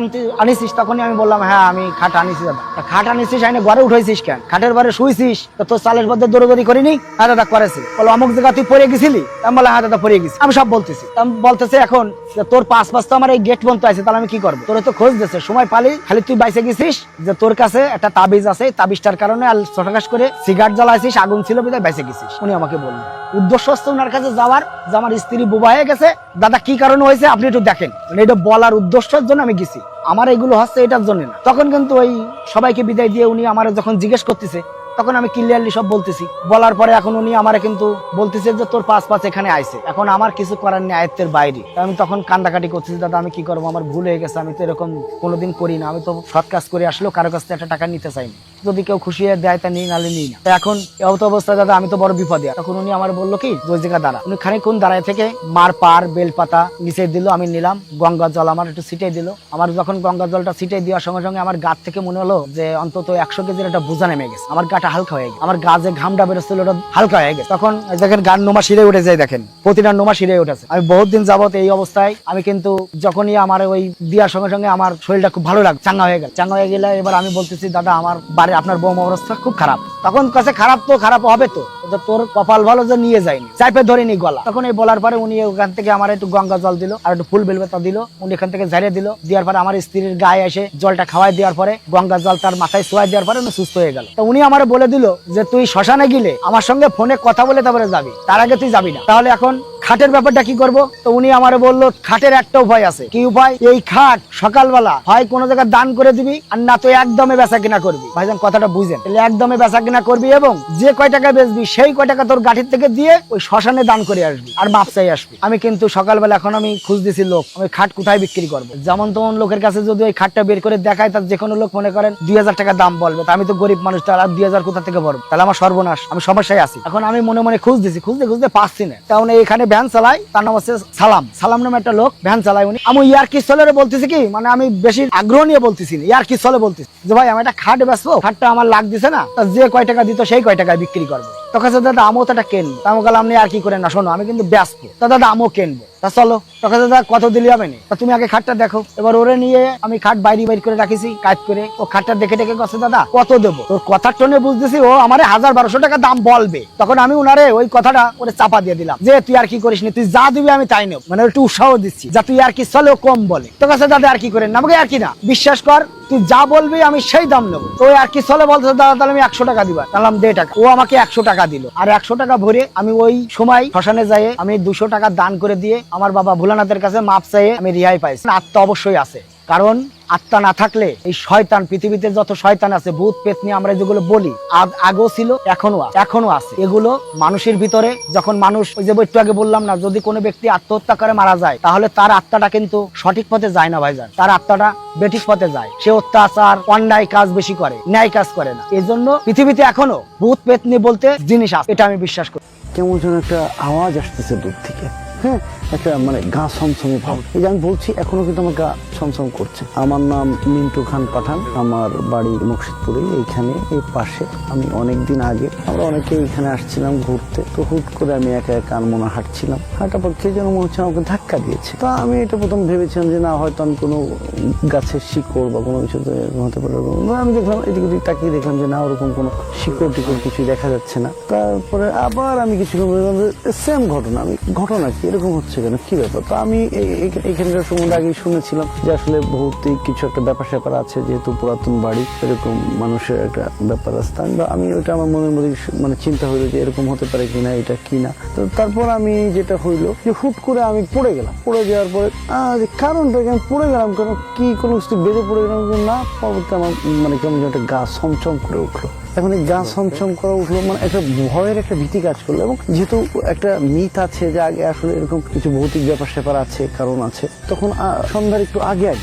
আনিছিস, তখনই আমি বললাম হ্যাঁ আমি খাট আনিছি দাদা। খাট আনিছিস আইনে ঘরে উঠাইছিস কেন? খাটের ঘরে শুইছিস তো তোর চালের মধ্যে দৌড়ি করিনি? হ্যাঁ দাদা করেছি। বলো অমুক জায়গা তুই পড়ে গেছিলি? আমি বললাম হ্যাঁ দাদা পড়ে গেছি। আমি সব বলতেছি। বলতেছে এখন তোর পাঁচ তো আমার এই গেট বন্ধ আছে, তাহলে আমি কি করবো? তোর তো খোঁজ দিচ্ছে, সময় পালি খালি তুই বাইসে গেছিস যে তোর কাছে একটা তাবিজ আছে, তাবিজটার কারণে আর ছোটাকাশ করে সিগারেট জ্বালাইছিস, আগুন ছিল বিধায় বাইসে গেছিস। উনি আমাকে বললেন উদ্দেশ্য হচ্ছে ওনার কাছে যাওয়ার যে আমার স্ত্রী বুবা হয়ে গেছে, দাদা কি কারণে হয়েছে আপনি একটু দেখেন। এটা বলার উদ্দেশ্যের জন্য আমি গেছি, আমার এগুলো হচ্ছে এটার জন্য না। তখন কিন্তু ওই সবাইকে বিদায় দিয়ে উনি আমার যখন জিজ্ঞেস করতেছে তখন আমি ক্লিয়ারলি সব বলতেছি, বলার পরে এখন উনি আমারে কিন্তু বলতেছে যে তোর 5-5 এখানে আইছে, এখন আমার কিছু করার নেই, আয়ত্তের বাইরে। আমি তখন কান্দাকাটি করতেছি, দাদা আমি কি করবো, আমার ভুল হয়ে গেছে, আমি তো এরকম কোনোদিন করি না, আমি তো সৎ কাজ করে আসলেও কারো কাছ থেকে একটা টাকা নিতে চাইনি, যদি কেউ খুশি হয়ে দেয় তা নিই, নালে নিই না। তো এখন এত অবস্থায় দাদা আমি তো বড় বিপদে। তখন উনি আমার বললো কি ওই জায়গা দাঁড়া, উনি খানিকক্ষণ দাঁড়ায় থেকে মার পার বেলপাতা নিচে দিল, আমি নিলাম, গঙ্গা জল আমার একটু ছিটাই দিল। আমার যখন গঙ্গা জলটা ছিটাই দেওয়ার সঙ্গে সঙ্গে আমার গা থেকে মনে হলো যে অন্তত 100 কেজির একটা বোঝা নেমে গেছে, আমার গাটা হালকা হয়ে গেছে, আমার গা যে ঘামটা বেরোচ্ছিল ওটা হালকা হয়ে গেছে। তখন দেখেন গান নোমা শিরে উঠে যায়, দেখেন প্রতিটা নোমা শিরে উঠেছে। আমি বহুত দিন যাবত এই অবস্থায়, আমি কিন্তু যখনই আমার ওই দেওয়ার সঙ্গে সঙ্গে আমার শরীরটা খুব ভালো লাগে, চাঙ্গা হয়ে গেল। চাঙ্গা হয়ে গেলে এবার আমি বলতেছি দাদা আমার বাড়ি আপনার বৌমা অবস্থা খুব খারাপ। তখন কাছে খারাপ তো খারাপ হবে তো, তোর কপাল ভালো যে নিয়ে যায়নি, চাইপে ধরেনি গলা। তখন এই বলার পরে উনি ওখান থেকে আমার একটু গঙ্গা জল দিল আর একটু ফুল বেলপাতা দিল, উনি এখান থেকে ঝাড়িয়ে দিল, দেওয়ার পরে আমার স্ত্রীর গায়ে এসে জলটা খাওয়াই দেওয়ার পরে গঙ্গা জল তার মাথায় ছোঁয়াই দেওয়ার পরে উনি সুস্থ হয়ে গেল। তো উনি আমার বলে দিল যে তুই শ্মশানে গেলে আমার সঙ্গে ফোনে কথা বলে তারপরে যাবি, তার আগে তুই যাবি না। তাহলে এখন খাটের ব্যাপারটা কি করব? তো উনি আমারে বললো খাটের একটা উপায় আছে। কি উপায়? এই খাট সকালবেলা হয় কোনো জায়গায় দান করে দিবি, আর না তো একদমে বেচা কিনা করবি। ভাইজান কথাটা বুঝেন, তাহলে একদমে বেচা কিনা করবি এবং যে কয় টাকা বেচবি সেই কয় টাকা তোর গাঠির থেকে দিয়ে ওই শ্মশানে দান করে আসবি আর মাপ চাই আসবি। আমি কিন্তু সকালবেলা এখন আমি খুঁজ দিছি লোক, আমি খাট কোথায় বিক্রি করবো। যেমন তেমন লোকের কাছে যদি ওই খাটটা বের করে দেখায়, তার যে কোনো লোক মনে করেন 2000 টাকা দাম বলবে, তা আমি তো গরিব মানুষ, তাহলে 2000 কোথা থেকে ভরবো? তাহলে আমার সর্বনাশ, আমি সমস্যায় আছি। এখন আমি মনে মনে খুঁজ দিছি, খুঁজতে পাচ্ছি না। তখন এখানে ভ্যান চালাই, তার নাম হচ্ছে সালাম নামে একটা লোক ভ্যান চালায়। উনি আমি ইয়ার কি চলে বলতেছি কি, মানে আমি বেশি আগ্রহ নিয়ে বলতেছি না, ইয়ার কি চলে বলতেছি যে ভাই আমি একটা খাট বেচবো, খাটটা আমার লাগ দিছে না, যে কয় টাকা দিত সেই কয় টাকায় বিক্রি করবো। তখন দাদা আমও তো একটা কিনবো। আমি বললাম আপনি আর কি করেন না, শোনো আমি কিন্তু ব্যস্ত, তা দাদা আমও কিনবো, তা চলো। তখন দাদা কত দিলি হবে না, তুমি আগে খাটটা দেখো। এবার ওরে নিয়ে আমি খাট বাইরে করে রাখিছি কাজ করে, ও খাটটা দেখে গেছে দাদা কত দেবো। তোর কথার টোনে বুঝতেছি ও আমার 1000-1200 টাকা দাম বলবে। তখন আমি উনারে ওই কথাটা ওরে চাপা দিয়ে দিলাম যে তুই আর কি করিস নি, তুই যা দিবি আমি তাই নেব, মানে একটু উৎসাহ দিচ্ছি যা তুই আর কি চলে কম বলে। তো কাছে দাদা আর কি করেন না, আমাকে আর কি না, বিশ্বাস কর তুই যা বলবি আমি সেই দাম নেবো। তো আর কি চলে বলতে দাদা তাহলে আমি 100 টাকা দিবা, তাহলে 1.5 টাকা। ও আমাকে 100 টাকা দিল, আর 100 টাকা ভরে আমি ওই সময় শ্মশানে যাই আমি 200 টাকা দান করে দিয়ে আমার বাবা ভোলানাথের কাছে মাপ চাইয়ে আমি রেহাই পাইছি। আত্মা অবশ্যই আছে, কারণ আত্মা না থাকলে এই শয়তান, পৃথিবীতে যত শয়তান আছে, ভূত পেতনি আমরা যেগুলো বলি আগেও ছিল এখনো আছে, এগুলো মানুষের ভিতরে। যখন মানুষ ওই যে একটু আগে বললাম না, যদি কোনো ব্যক্তি আত্মহত্যা করে মারা যায়, তাহলে তার আত্মাটা কিন্তু সঠিক পথে যায় না ভাইজান, তার আত্মাটা বেঠিক পথে যায়। সে অত্যাচার অন্যায় কাজ বেশি করে, ন্যায় কাজ করে না। এই জন্য পৃথিবীতে এখনো ভূত পেতনি বলতে জিনিস আছে, এটা আমি বিশ্বাস করি। কেমন যেন একটা আওয়াজ আসতেছে দূর থেকে, হ্যাঁ, একটা মানে গা ছমছমে ভাব। এই যে আমি বলছি এখনো কিন্তু আমার গা ছমছম করছে। আমার নাম মিন্টু খান পাঠান, আমার বাড়ি মুর্শিদপুরে, এইখানে এই পাশে। আমি অনেকদিন আগে আমরা অনেকে এখানে আসছিলাম ঘুরতে, তো হুট করে আমি একা আনমনা হাঁটছিলাম, হাঁটার পর কে যেন মনে হচ্ছে আমাকে ধাক্কা দিয়েছে। তো আমি এটা প্রথম ভেবেছিলাম যে না হয়তো আমি কোনো গাছের শিকড় বা কোনো কিছু হতে পারে। আমি দেখলাম এদিক ওদিক তাকিয়ে দেখলাম যে না ওরকম কোনো শিকড় টিকড় কিছু দেখা যাচ্ছে না। তারপরে আবার আমি কিছুক্ষণ সেম ঘটনা, আমি ঘটনা কি এরকম হচ্ছে কেন, কি ব্যাপার? তো আমি এখানকার সম্বন্ধে আগেই শুনেছিলাম যে আসলে ভৌতিক কিছু একটা ব্যাপার স্যাপার আছে, যেহেতু পুরাতন বাড়ি, এরকম মানুষের একটা ব্যাপার আছে। আমি ওইটা আমার মনের মধ্যে মানে চিন্তা হইলো যে এরকম হতে পারে কিনা, এটা কিনা। তো তারপর আমি যেটা হইলো যে হুট করে আমি পড়ে গেলাম। পড়ে যাওয়ার পরে কারণটা আমি পড়ে গেলাম কেন, কি কোনো কিছু বেঁধে পড়ে গেলাম না, পরবর্তী আমার মানে কেমন একটা গা ছমছম করে উঠলো। এখন এই গা ছমছম করে উঠলো, মানে একটা ভয়ের একটা ভীতি কাজ করলো। এবং যেহেতু একটা মিথ আছে যে আগে আসলে এরকম কিছু ভৌতিক ব্যাপার স্যাপার আছে, কারণ আছে, তখন সন্ধ্যার একটু আগে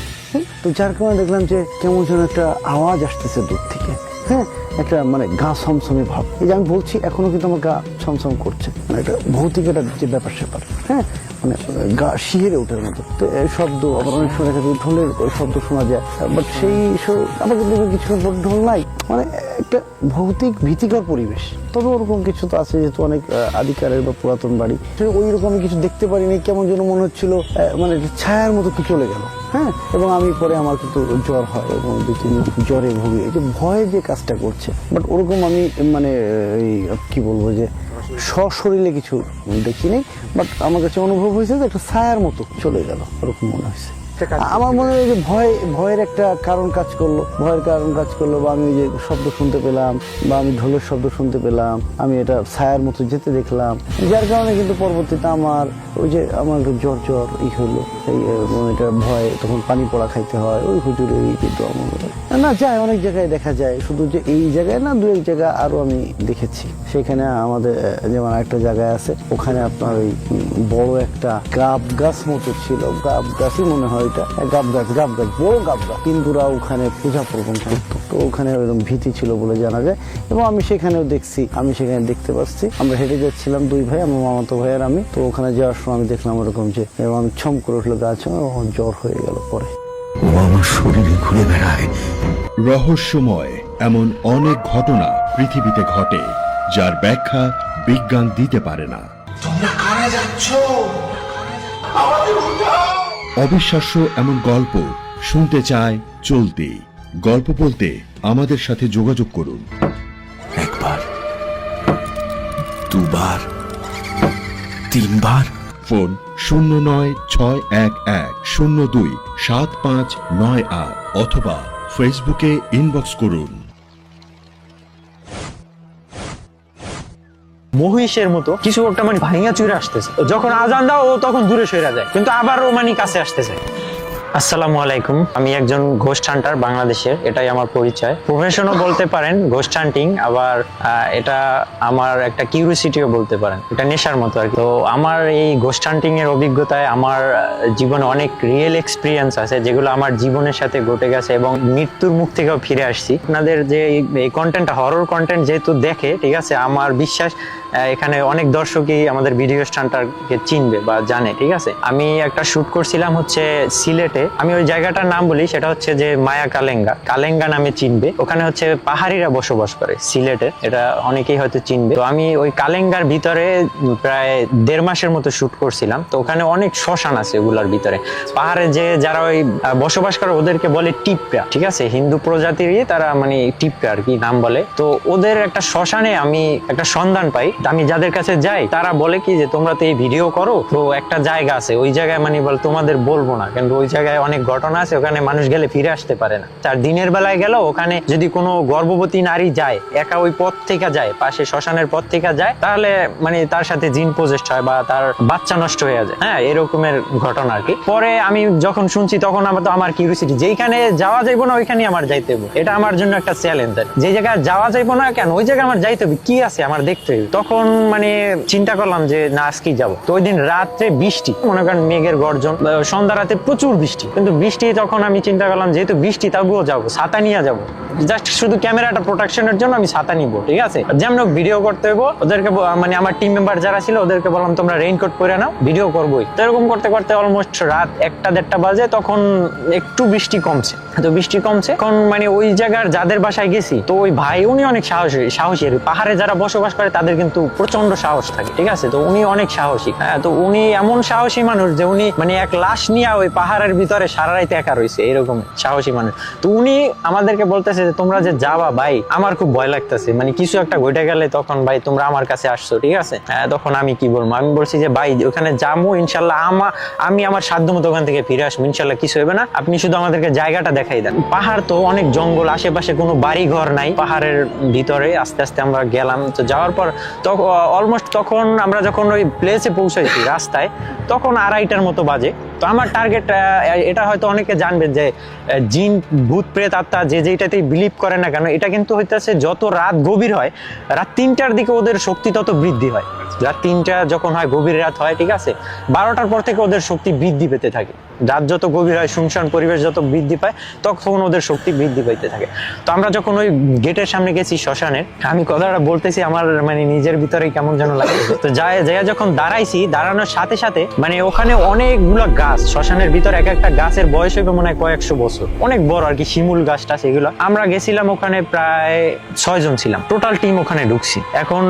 তো যার কারণে দেখলাম যে কেমন যেন একটা আওয়াজ আসতেছে দূর থেকে, হ্যাঁ, একটা মানে গা ছমছমে ভাব। এই যে আমি বলছি এখনো কিন্তু আমার গা ছমছম করছে, মানে একটা ভৌতিক একটা যে ব্যাপার স্যাপার, হ্যাঁ, মানে গা শিহরে ওঠার মতো। তো এই শব্দ আবার অনেক সময় দেখা যায় ঢোলের শব্দ শোনা যায়, বাট সেই আবার কিন্তু কিছুক্ষণ পর ঢোল নাই, মানে একটা ভৌতিক ভীতিকর পরিবেশ। তবে ওরকম কিছু তো আছে, যেহেতু অনেক আদিকালের বা পুরাতন বাড়ি, ওই রকম কিছু দেখতে পারিনি। কেমন যেন মনে হচ্ছিল মানে ছায়ার মতো কি চলে গেল, হ্যাঁ। এবং আমি পরে আমার কিন্তু জ্বর হয় এবং 2-3 দিন জ্বরে ভুগি, এই যে ভয়ে যে কাজটা করছে। বাট ওরকম আমি মানে এই কি বলবো যে সশরীরে কিছু দেখিনি, বাট আমার কাছে অনুভব হয়েছে যে একটা ছায়ার মতো চলে গেল, ওরকম মনে হয়েছে। আমার মনে হয় যে ভয়ের একটা কারণ কাজ করলো, বা আমি যে শব্দ শুনতে পেলাম, বা আমি ঢোলের শব্দ শুনতে পেলাম, আমি এটা ছায়ার মতো যেতে দেখলাম, যার কারণে কিন্তু পরবর্তীতে আমার ওই যে আমার একটু জ্বর হলো, এই এটা ভয়, তখন পানি পড়া খাইতে হয়, ওই হুজুরের কিন্তু আমার না যায়, অনেক জায়গায় দেখা যায়, শুধু যে এই জায়গায় না, দু এক জায়গা আরো আমি দেখেছি। সেখানে আমাদের যেমন একটা জায়গায় আছে, ওখানে আপনার ওই বড় একটা গাব গাছ মতো ছিল, গাব গাছই মনে হয় এটা, গাব গাছ বড় গাব গাছ, হিন্দুরা ওখানে পূজা প্রবণ করতো, তো ওখানে ওইরকম ভীতি ছিল বলে জানা যায়। এবং আমি সেখানেও দেখছি, আমি সেখানে দেখতে পাচ্ছি, আমরা হেঁটে যাচ্ছিলাম দুই ভাই, আমার মামাতো ভাই আর আমি, তো ওখানে যাওয়ার সময় আমি দেখলাম ওরকম যে, এবং আমি ছম করে উঠলো গাছ, জ্বর হয়ে গেল পরে। ও আমার শরীরে ঘুরে বেড়ায়। রহস্যময় এমন অনেক ঘটনা পৃথিবীতে ঘটে, যার ব্যাখ্যা বিজ্ঞান দিতে পারে না। তোমরা কারা যাচ্ছ? আমাদের উঠাও। অবিশ্বাস্য এমন গল্প শুনতে চায় চলতি গল্প বলতে আমাদের সাথে যোগাযোগ করুন। একবার, দুবার, তিনবার। ফোন 0961102759 অথবা ফেসবুকে ইনবক্স করুন। মহিষের মতো কিছু একটা মানে ভাঙিয়া চুরে আসতেছে, যখন আজান দাও ও তখন দূরে সরে যায়, কিন্তু আবার ও মানে কাছে আসতেছে। আসসালামু আলাইকুম, আমি একজন ঘোস্ট হান্টার বাংলাদেশের, এটাই আমার পরিচয়। প্রফেশনও বলতে পারেন ঘোস্ট হান্টিং, আবার এটা আমার একটা কিউরিওসিটিও বলতে পারেন, এটা নেশার মতো আর কি। তো আমার এই ঘোস্ট হান্টিং এর অভিজ্ঞতায় আমার জীবনে অনেক রিয়েল এক্সপিরিয়েন্স আছে, যেগুলো আমার জীবনের সাথে ঘটে গেছে এবং মৃত্যুর মুখ থেকেও ফিরে আসছি। আপনাদের যে এই কন্টেন্টটা, হরর কন্টেন্ট যেহেতু দেখে, ঠিক আছে, আমার বিশ্বাস এখানে অনেক দর্শকই আমাদের ভিডিও হান্টারকে চিনবে বা জানে, ঠিক আছে। আমি একটা শুট করছিলাম হচ্ছে সিলেটে, আমি ওই জায়গাটার নাম বলি, সেটা হচ্ছে যে মায়া কালেঙ্গা নামে চিনবে। ওখানে হচ্ছে পাহাড়িরা বসবাস করে সিলেটে, এটা অনেকেই হয়তো চিনবে। তো আমি ওই কালেঙ্গার ভিতরে প্রায় 1.5 মাসের মতো শুট করছিলাম। তো ওখানে অনেক শ্মশান আছে ওগুলার ভিতরে, পাহাড়ে যে যারা ওই বসবাস করে ওদেরকে বলে টিপরা, ঠিক আছে, হিন্দু প্রজাতিরই তারা, মানে টিপরা আর কি নাম বলে। তো ওদের একটা শ্মশানে আমি একটা সন্ধান পাই। আমি যাদের কাছে যাই তারা বলে কি যে তোমরা তো এই ভিডিও করো, তো একটা জায়গা আছে ওই জায়গায়, মানে বল তোমাদের বলবো না, কিন্তু ওই জায়গায় অনেক ঘটনা আছে, ওখানে মানুষ গেলে ফিরে আসতে পারে না। তার দিনের বেলায় গেল, ওখানে যদি কোনো গর্ভবতী নারী যায়, একা ওই পথ থেকে যায়, পাশে শ্মশানের পথ থেকে যায়, তাহলে মানে তার সাথে জিন পজেস্ট হয় বা তার বাচ্চা নষ্ট হয়ে যায়, হ্যাঁ, এরকমের ঘটনা আর কি। পরে আমি যখন শুনছি তখন আমার কিউরিওসিটি, যেখানে যাওয়া যাইবো না ওইখানে আমার যাইতে হবে, এটা আমার জন্য একটা চ্যালেঞ্জ। যে জায়গায় যাওয়া যাইবো না কেন, ওই জায়গায় আমার যাইতে হবে, কি আছে আমার দেখতে হবে। তখন মানে চিন্তা করলাম যে না, আজকেই যাবো। তো ওই দিন রাত্রে বৃষ্টি, মনে করেন মেঘের গর্জন, সন্ধ্যা রাতে প্রচুর বৃষ্টি, কিন্তু বৃষ্টি তখন আমি চিন্তা করলাম যেহেতু বৃষ্টি, তবুও যাবো, ছাতা নিয়ে যাবো, জাস্ট শুধু ক্যামেরাটা প্রোটেকশনের জন্য আমি ছাতা নিবো, ঠিক আছে। যেমন ভিডিও করতে হইব, ওদেরকে মানে আমার টিম মেম্বার যারা ছিল ওদেরকে বললাম তোমরা রেইনকোট পরে নাও, ভিডিও করবোই। তো এরকম করতে করতে অলমোস্ট রাত 1টা-1.5টা বাজে, তখন একটু বৃষ্টি কমছে। তো বৃষ্টি কমছে, কারণ মানে ওই জায়গার যাদের বাসায় গেছি, তো ওই ভাই উনি অনেক সাহসী। পাহাড়ে যারা বসবাস করে তাদের কিন্তু প্রচন্ড সাহস থাকে, ঠিক আছে। তো উনি অনেক সাহসী, হ্যাঁ। তো উনি এমন সাহসী মানুষ যে উনি মানে এক লাশ নিয়ে ওই পাহাড়ের ভিতরে সারা রাইতে একা রয়েছে, এরকম সাহসী মানুষ। তো উনি আমাদেরকে বলতেছে যে তোমরা যে যাবা ভাই, আমার খুব ভয় লাগতেছে, মানে কিছু একটা ঘটে গেলে তখন ভাই তোমরা আমার কাছে আসছো, ঠিক আছে। তখন আমি কি বলবো, আমি বলছি যে ভাই ওখানে যাবো ইনশাল্লাহ, আমি আমার সাধ্য মতো ওখান থেকে ফিরে আসবো, ইনশাল্লাহ কিছু হবে না, আপনি শুধু আমাদেরকে জায়গাটা দেখাই দেন। পাহাড় তো অনেক জঙ্গল, আশেপাশে কোনো বাড়ি ঘর নাই, পাহাড়ের ভিতরে আস্তে আস্তে আমরা গেলাম। তো যাওয়ার পর অলমোস্ট তখন আমরা যখন ওই প্লেসে পৌঁছাইছি রাস্তায়, তখন 2:30টার মতো বাজে। তো আমার টার্গেট, এটা হয়তো অনেকে জানবেন যে জিন, ভূত, প্রেত, আত্মা যে যেটাতেই বিলিভ করে না কেন, এটা কিন্তু হইতেছে যত রাত গভীর হয়, রাত 3টার দিকে ওদের শক্তি তত বৃদ্ধি হয়। রাত 3টা যখন হয়, গভীর রাত হয়, ঠিক আছে, 12টার পর থেকে ওদের শক্তি বৃদ্ধি পেতে থাকে। রাত যত গভীর হয়, শুনশান পরিবেশ যত বৃদ্ধি পায়, তখন ওদের শক্তি বৃদ্ধি পাইতে থাকে। তো আমরা যখন ওই গেটের সামনে গেছি শ্মশানের, আমি কথাটা বলতেছি আমার মানে নিজের ভিতরে কেমন যেন লাগছে। তো যায় যখন দাঁড়াইছি, দাঁড়ানোর সাথে সাথে মানে ওখানে অনেকগুলো গাছ, শ্মশানের ভিতরে এক একটা গাছের বয়স হইবে মনে হয় কয়েকশো বছর, অনেক বড় আর কি, শিমুল গাছটা সেগুলো। আমরা গেছিলাম ওখানে প্রায় 6 জন ছিলাম, টোটাল টিম ওখানে ঢুকছি। এখন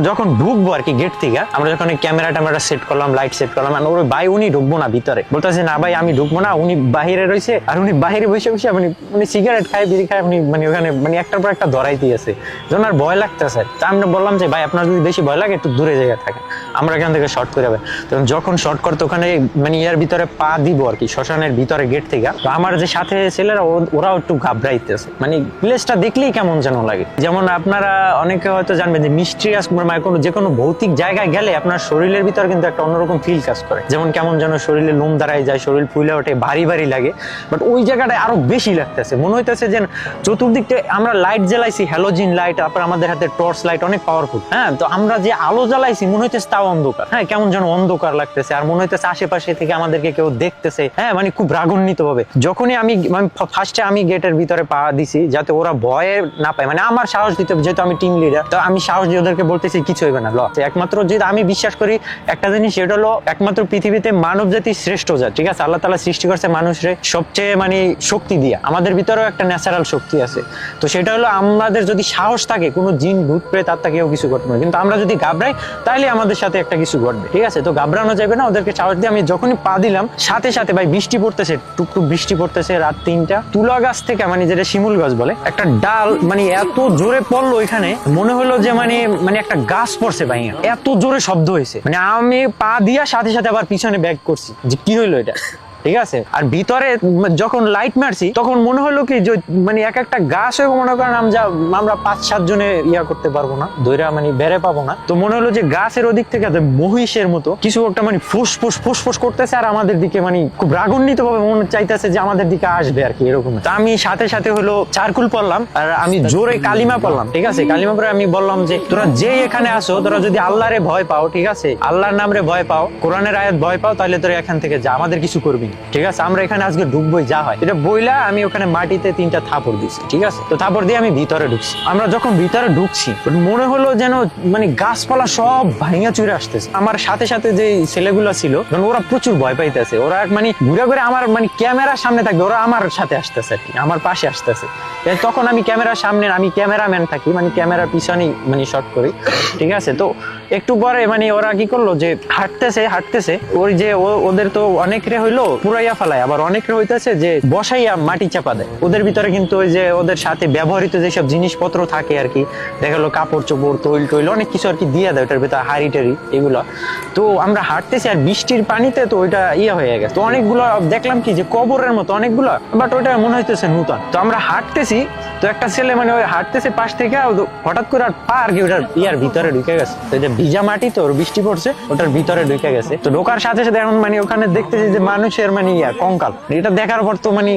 যখন ঢুকবো আর কি গেট থেকে, আমরা যখন ক্যামেরা সেট করলাম, লাইট সেট করলাম, ওই ভাই উনি ঢুকবো না ভিতরে, বলতেছে না ভাই আমি ঢুকবো না, উনি বাহিরে রয়েছে আর উনি বাহিরে বসে বসে উনি সিগারেট খায়, বিড়ি খায়, উনি মানে ওখানে মানে একটার পর একটা ধরাইতে আছে, যখন আর ভয় লাগতেছে। তা আমরা বললাম যে ভাই আপনার যদি বেশি ভয় লাগে একটু দূরে জায়গায় থাকেন, আমরা এখান থেকে শর্ট করে যাবে। তো যখন শর্ট করতে ওখানে মানে ইয়ার ভিতরে পা দিব আর কি, শ্মশানের ভিতরে গেট থেকে, তো আমার যে সাথে ছেলেরা ওরাও একটু ঘাবড়াইতেছে, মানে প্লেসটা দেখলেই কেমন যেন লাগে। যেমন আপনারা অনেকে হয়তো জানবেন যে মিস্ট্রিয়াস মানে যে কোনো ভৌতিক জায়গায় গেলে আপনার শরীরের ভিতর কিন্তু একটা অন্যরকম ফিল কাজ করে, যেমন কেমন যেন শরীরে লোম দাঁড়ায় যায়, শরীর ফুলে ওঠে, ভারী ভারী লাগে। বাট ওই জায়গাটায় আরো বেশি লাগতেছে, মনে হইতেছে যে চতুর্দিকটা আমরা লাইট জ্বালাইছি, হ্যালোজিন লাইট, তারপর আমাদের হাতে টর্চ লাইট অনেক পাওয়ারফুল, হ্যাঁ, তো আমরা যে আলো জ্বালাইছি মনে হইতেছে তাও অন্ধকার, হ্যাঁ, কেমন যেন অন্ধকার লাগতেছে, আর মনে হইতেছে আশেপাশে থেকে আমাদেরকে কেউ দেখতেছে, হ্যাঁ, মানে খুব রাগান্বিত ভাবে। যখনই আমি ফার্স্টে আমি গেটের ভিতরে পা দিছি যাতে ওরা ভয়ে না পায়, মানে আমার সাহস দিতে, যেহেতু আমি টিম লিডার, তো আমি সাহস দিয়ে ওদেরকে বলতেছি কিছু হইবে না, একমাত্র যেটা আমি বিশ্বাস করি একটা জিনিস, সেটা হলো একমাত্র পৃথিবীতে মানব জাতি শ্রেষ্ঠ জাতি, ঠিক আছে, আল্লাহ তাআলা সৃষ্টি করছে মানুষের সবচেয়ে মানে শক্তি দিয়া, আমাদের ভিতরেও একটা ন্যাচারাল শক্তি আছে, তো সেটা হলো আমাদের যদি সাহস থাকে কোনো জিন ভূত প্রেত আত্মা কেউ কিছু করতে পারে, কিন্তু আমরা যদি ঘাবড়াই তাহলে আমাদের সাথে একটা কিছু ঘটবে, ঠিক আছে, তো ঘাবড়ানো যাবে না, ওদেরকে সাহস দিয়ে আমি যখনই পা দিলাম সাথে সাথে ভাই বৃষ্টি পড়তেছে, টুকটুক বৃষ্টি পড়তেছে, রাত 3টা, তুলা গাছ থেকে মানে যেটা শিমুল গাছ বলে একটা ডাল মানে এত জোরে পড়লো এখানে, মনে হলো যে মানে একটা গাছ পড়ছে ভাই, এত জোরে শব্দ হয়েছে, মানে আমি পা দিয়া সাথে সাথে আবার পিছনে ব্যাক করছি যে কি হইলো এটা, ঠিক আছে। আর ভিতরে যখন লাইট মারছি তখন মনে হলো কি যে মানে এক একটা গাছ হয়ে মনে করেন আমরা 5-7 জনে ইয়া করতে পারবো না, ধৈরা মানে বেড়ে পাবো না, তো মনে হলো যে গাছের ওদিক থেকে মহিষের মতো কিছু একটা মানে ফুসফুস করতেছে, আর আমাদের দিকে মানে খুব রাগান্বিত ভাবে মনে চাইতেছে যে আমাদের দিকে আসবে আর কি, এরকম। তা আমি সাথে সাথে হলো চারকুল পড়লাম আর আমি জোরে কালিমা পড়লাম, ঠিক আছে, কালিমা পরে আমি বললাম যে তোরা যে এখানে আসো, তোরা যদি আল্লাহরে ভয় পাও, ঠিক আছে, আল্লাহর নামে ভয় পাও, কোরআনের আয়াত ভয় পাও, তাহলে তোরা এখান থেকে যা, আমাদের কিছু করবি, ঠিক আছে, আমরা এখানে আজকে ঢুকবোই যা হয়। এটা বইলা আমি ওখানে মাটিতে 3টা থাপড় দিছি, ঠিক আছে, তো থাপড় দিয়ে আমি ভিতরে ঢুকছি। আমরা যখন ভিতরে ঢুকছি মনে হলো যেন মানে গাছপালা সব ভাঙা চুরে আসতেছে। আমার সাথে সাথে যে ছেলেগুলো ছিল ওরা প্রচুর ভয় পাইতেছে, ওরা মানে ঘুরে ঘুরে আমার মানে ক্যামেরার সামনে থাকবে, ওরা আমার সাথে আসতেছে আর কি, আমার পাশে আসতেছে। তখন আমি ক্যামেরার সামনে, আমি ক্যামেরাম্যান থাকি, মানে ক্যামেরার পিছনেই মানে শট করি, ঠিক আছে। তো একটু পরে মানে ওরা কি করলো যে হাঁটতেছে ওই যে ওদের তো অনেক রে হইলো পুরাইয়া ফেলায়, আবার অনেক রে হইতেছে যে বসাইয়া মাটি চাপা দেয়। ওদের ভিতরে কিন্তু ওই যে ওদের সাথে ব্যবহৃত যেসব জিনিসপত্র থাকে আর কি, দেখা গেলো কাপড় চোপড়, তৈল অনেক কিছু আর কি দিয়ে দেয় ওটার ভিতরে, হাড়ি টাড়ি এগুলো। তো আমরা হাঁটতেছি আর বৃষ্টির পানিতে তো ওইটা হয়ে গেছে, তো অনেকগুলো দেখলাম কি যে কবরের মতো অনেকগুলো, বাট ওইটা মনে হইতেছে নূতন। তো আমরা হাঁটতেছি, তো একটা ছেলে মানে ওই হাঁটতেছে পাশ থেকে হঠাৎ করে আর পা আর কি ওটার ভিতরে ঢুকে গেছে, ভিজা মাটি তো বৃষ্টি পড়ছে, ওটার ভিতরে ঢুকে গেছে। তো ঢোকার সাথে সাথে এখন মানে ওখানে দেখতেছি যে মানুষের মানে কঙ্কাল, এটা দেখার পর তো মানে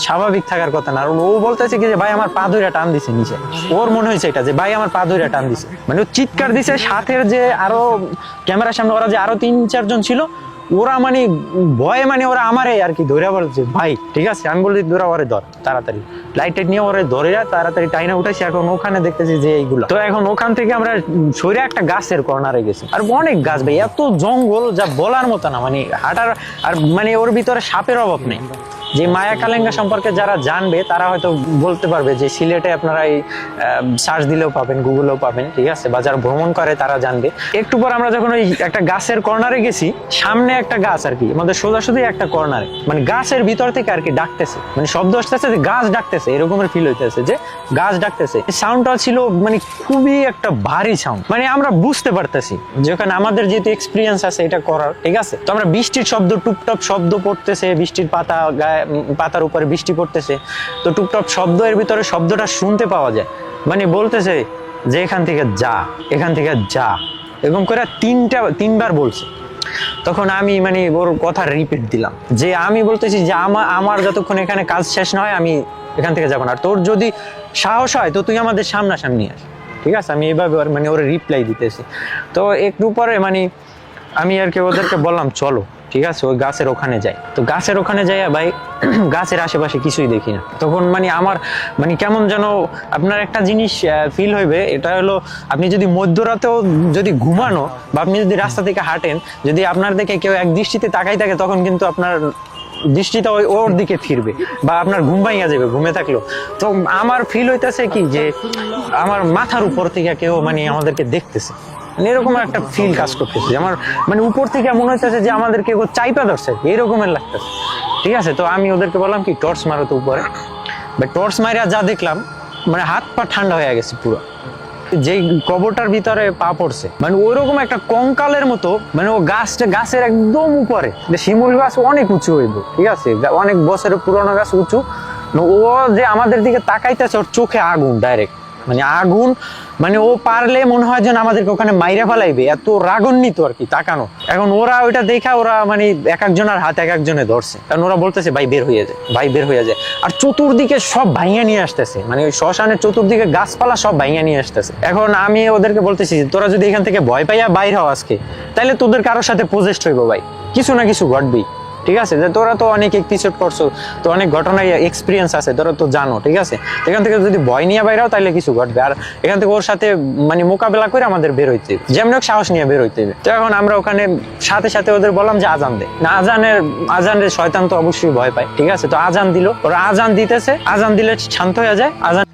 স্বাভাবিক থাকার কথা না। ও বলতেছে কি যে ভাই আমার পা ধইরা টান দিছে নিচে, ওর মনে হয়েছে এটা যে ভাই আমার পা ধইরা টান দিছে, মানে ও চিৎকার দিছে। সাথের যে আরো ক্যামেরার সামনে ওরা যে আরো 3-4 জন ছিল, ওরা মানে ভয়ে মানে ওরা আমারে আর কি ধরে বলছে ভাই, ঠিক আছে। আমি বলি ধরা ওরে ধর তাড়াতাড়ি, লাইট নিয়ে ওরে ধরে তাড়াতাড়ি টাইনা উঠাইছি। এখন ওখানে দেখতেছি যে এইগুলো, তো এখন ওখান থেকে আমরা সরে একটা গাছের কর্নারে গেছি, আর অনেক গাছ ভাই, এত জঙ্গল যা বলার মতো না, মানে হাঁটার, আর মানে ওর ভিতরে সাপের অভাব নেই। যে মায়া কালেঙ্গা সম্পর্কে যারা জানবে তারা হয়তো বলতে পারবে যে সিলেটে আপনারা এই সার্চ দিলেও পাবেন, গুগলেও পাবেন, ঠিক আছে, বা যারা ভ্রমণ করে তারা জানবে। একটু পর আমরা যখন ওই একটা গাছের কর্নারে গেছি, সামনে একটা গাছ আর কি, আমাদের সোজাসুজি একটা কর্নারে, মানে গাছের ভিতর থেকে আর কি ডাকতেছে, মানে শব্দ আসতেছে যে গাছ ডাকতেছে, এরকমের ফিল হইতেছে যে গাছ ডাকতেছে। সাউন্ডটা ছিল মানে খুবই একটা ভারী সাউন্ড, মানে আমরা বুঝতে পারতেছি যেখানে আমাদের যেহেতু এক্সপিরিয়েন্স আছে এটা করার, ঠিক আছে। তো আমরা বৃষ্টির শব্দ, টুপটাপ শব্দ পড়তেছে, বৃষ্টির পাতার উপরে বৃষ্টি পড়তেছে, তো টুপটাপ শব্দ, এর ভিতরে শব্দটা শুনতে পাওয়া যায়, মানে বলতেছে যে এখান থেকে যা, এখান থেকে যা, এরকম করে 3বার বলছে। তখন আমি মানে ওর কথা রিপিট দিলাম যে আমি বলতেছি যে আমার যতক্ষণ এখানে কাজ শেষ নয় আমি এখান থেকে যাবো না, আর তোর যদি সাহস হয় তো তুই আমাদের সামনাসামনি আস, ঠিক আছে। আমি এইভাবে মানে ওর রিপ্লাই দিতেছি। তো একটু পরে মানে আমি আর কি ওদেরকে বললাম চলো, ঠিক আছে, ওই গাছের ওখানে যাই। তো গাছের ওখানে যাই ভাই, গাছের আশেপাশে কিছুই দেখি না। তখন মানে আমার মানে কেমন যেন আপনার একটা জিনিস ফিল হইবে, এটা হলো আপনি যদি মধ্যরাতেও যদি ঘুমানো বা আপনি যদি রাস্তা থেকে হাঁটেন, যদি আপনার দিকে কেউ এক দৃষ্টিতে তাকাই থাকে, তখন কিন্তু আপনার দৃষ্টিটা ওর দিকে ফিরবে বা আপনার ঘুম ভাঙিয়া যাবে ঘুমে থাকলো। তো আমার ফিল হইতেছে কি যে আমার মাথার উপর থেকে কেউ মানে আমাদেরকে দেখতেছে, মানে এরকম একটা ফিল কাজ করতেছে আমার, মানে উপর থেকে মনে হইতেছে যে আমাদের কেউ চাইপা ধরছে, এরকমের লাগতেছে। ঠিক আছে, তো আমি ওদেরকে বললাম কি টর্চ মারো তো উপরে। টর্চ মারিয়া যা দেখলাম, মানে হাত পা ঠান্ডা হয়ে গেছে পুরো। যেই কবরটার ভিতরে পা পড়ছে, মানে ওইরকম একটা কঙ্কালের মতো, মানে ও গাছের একদম উপরে, শিমুল গাছ অনেক উঁচু হইব, ঠিক আছে, অনেক বছরের পুরোনো গাছ উঁচু। ও যে আমাদের দিকে তাকাইতেছে, ওর চোখে আগুন ডাইরেক্ট, মানে আগুন, মানে ও পারলে মনে হয় যেন আমাদেরকে ওখানে মাইরা ফেলাইবে, এত রাগান্বিত আর কি তাকানো। এখন ওরা ওইটা দেখা ওরা মানে এক একজনের হাত এক একজনে ধরছে, কারণ ওরা বলতেছে ভাই বের হয়ে যায়, ভাই বের হয়ে যায়। আর চতুর্দিকে সব ভাইয়া নিয়ে আসতেছে, মানে ওই শ্মশানের চতুর্দিকে গাছপালা সব ভাইয়া নিয়ে আসতেছে। এখন আমি ওদেরকে বলতেছি তোরা যদি এখান থেকে ভয় পাইয়া বাইর হও আজকে, তাহলে তোদের কারোর সাথে পজেস্ট হইব ভাই, কিছু না কিছু ঘটবেই। ঠিক আছে, যে তোরা তো অনেক এপিসোড করছো, তো অনেক ঘটনায় এক্সপিরিয়েন্স আছে, তোরা তো জানো। ঠিক আছে, এখান থেকে যদি ভয় নিয়ে বাইরাও তাহলে কিছু ঘটবে। আর এখান থেকে ওর সাথে মানে মোকাবেলা করে আমাদের বের হইতে হবে, যেমন হোক সাহস নিয়ে বের হইতে হবে। তো এখন আমরা ওখানে সাথে সাথে ওদের বললাম যে আজান দে না, আজানের শয়তান তো অবশ্যই ভয় পায়। ঠিক আছে, তো আজান দিল, ওরা আজান দিতেছে, আজান দিলে শান্ত হয়ে যায়। আজান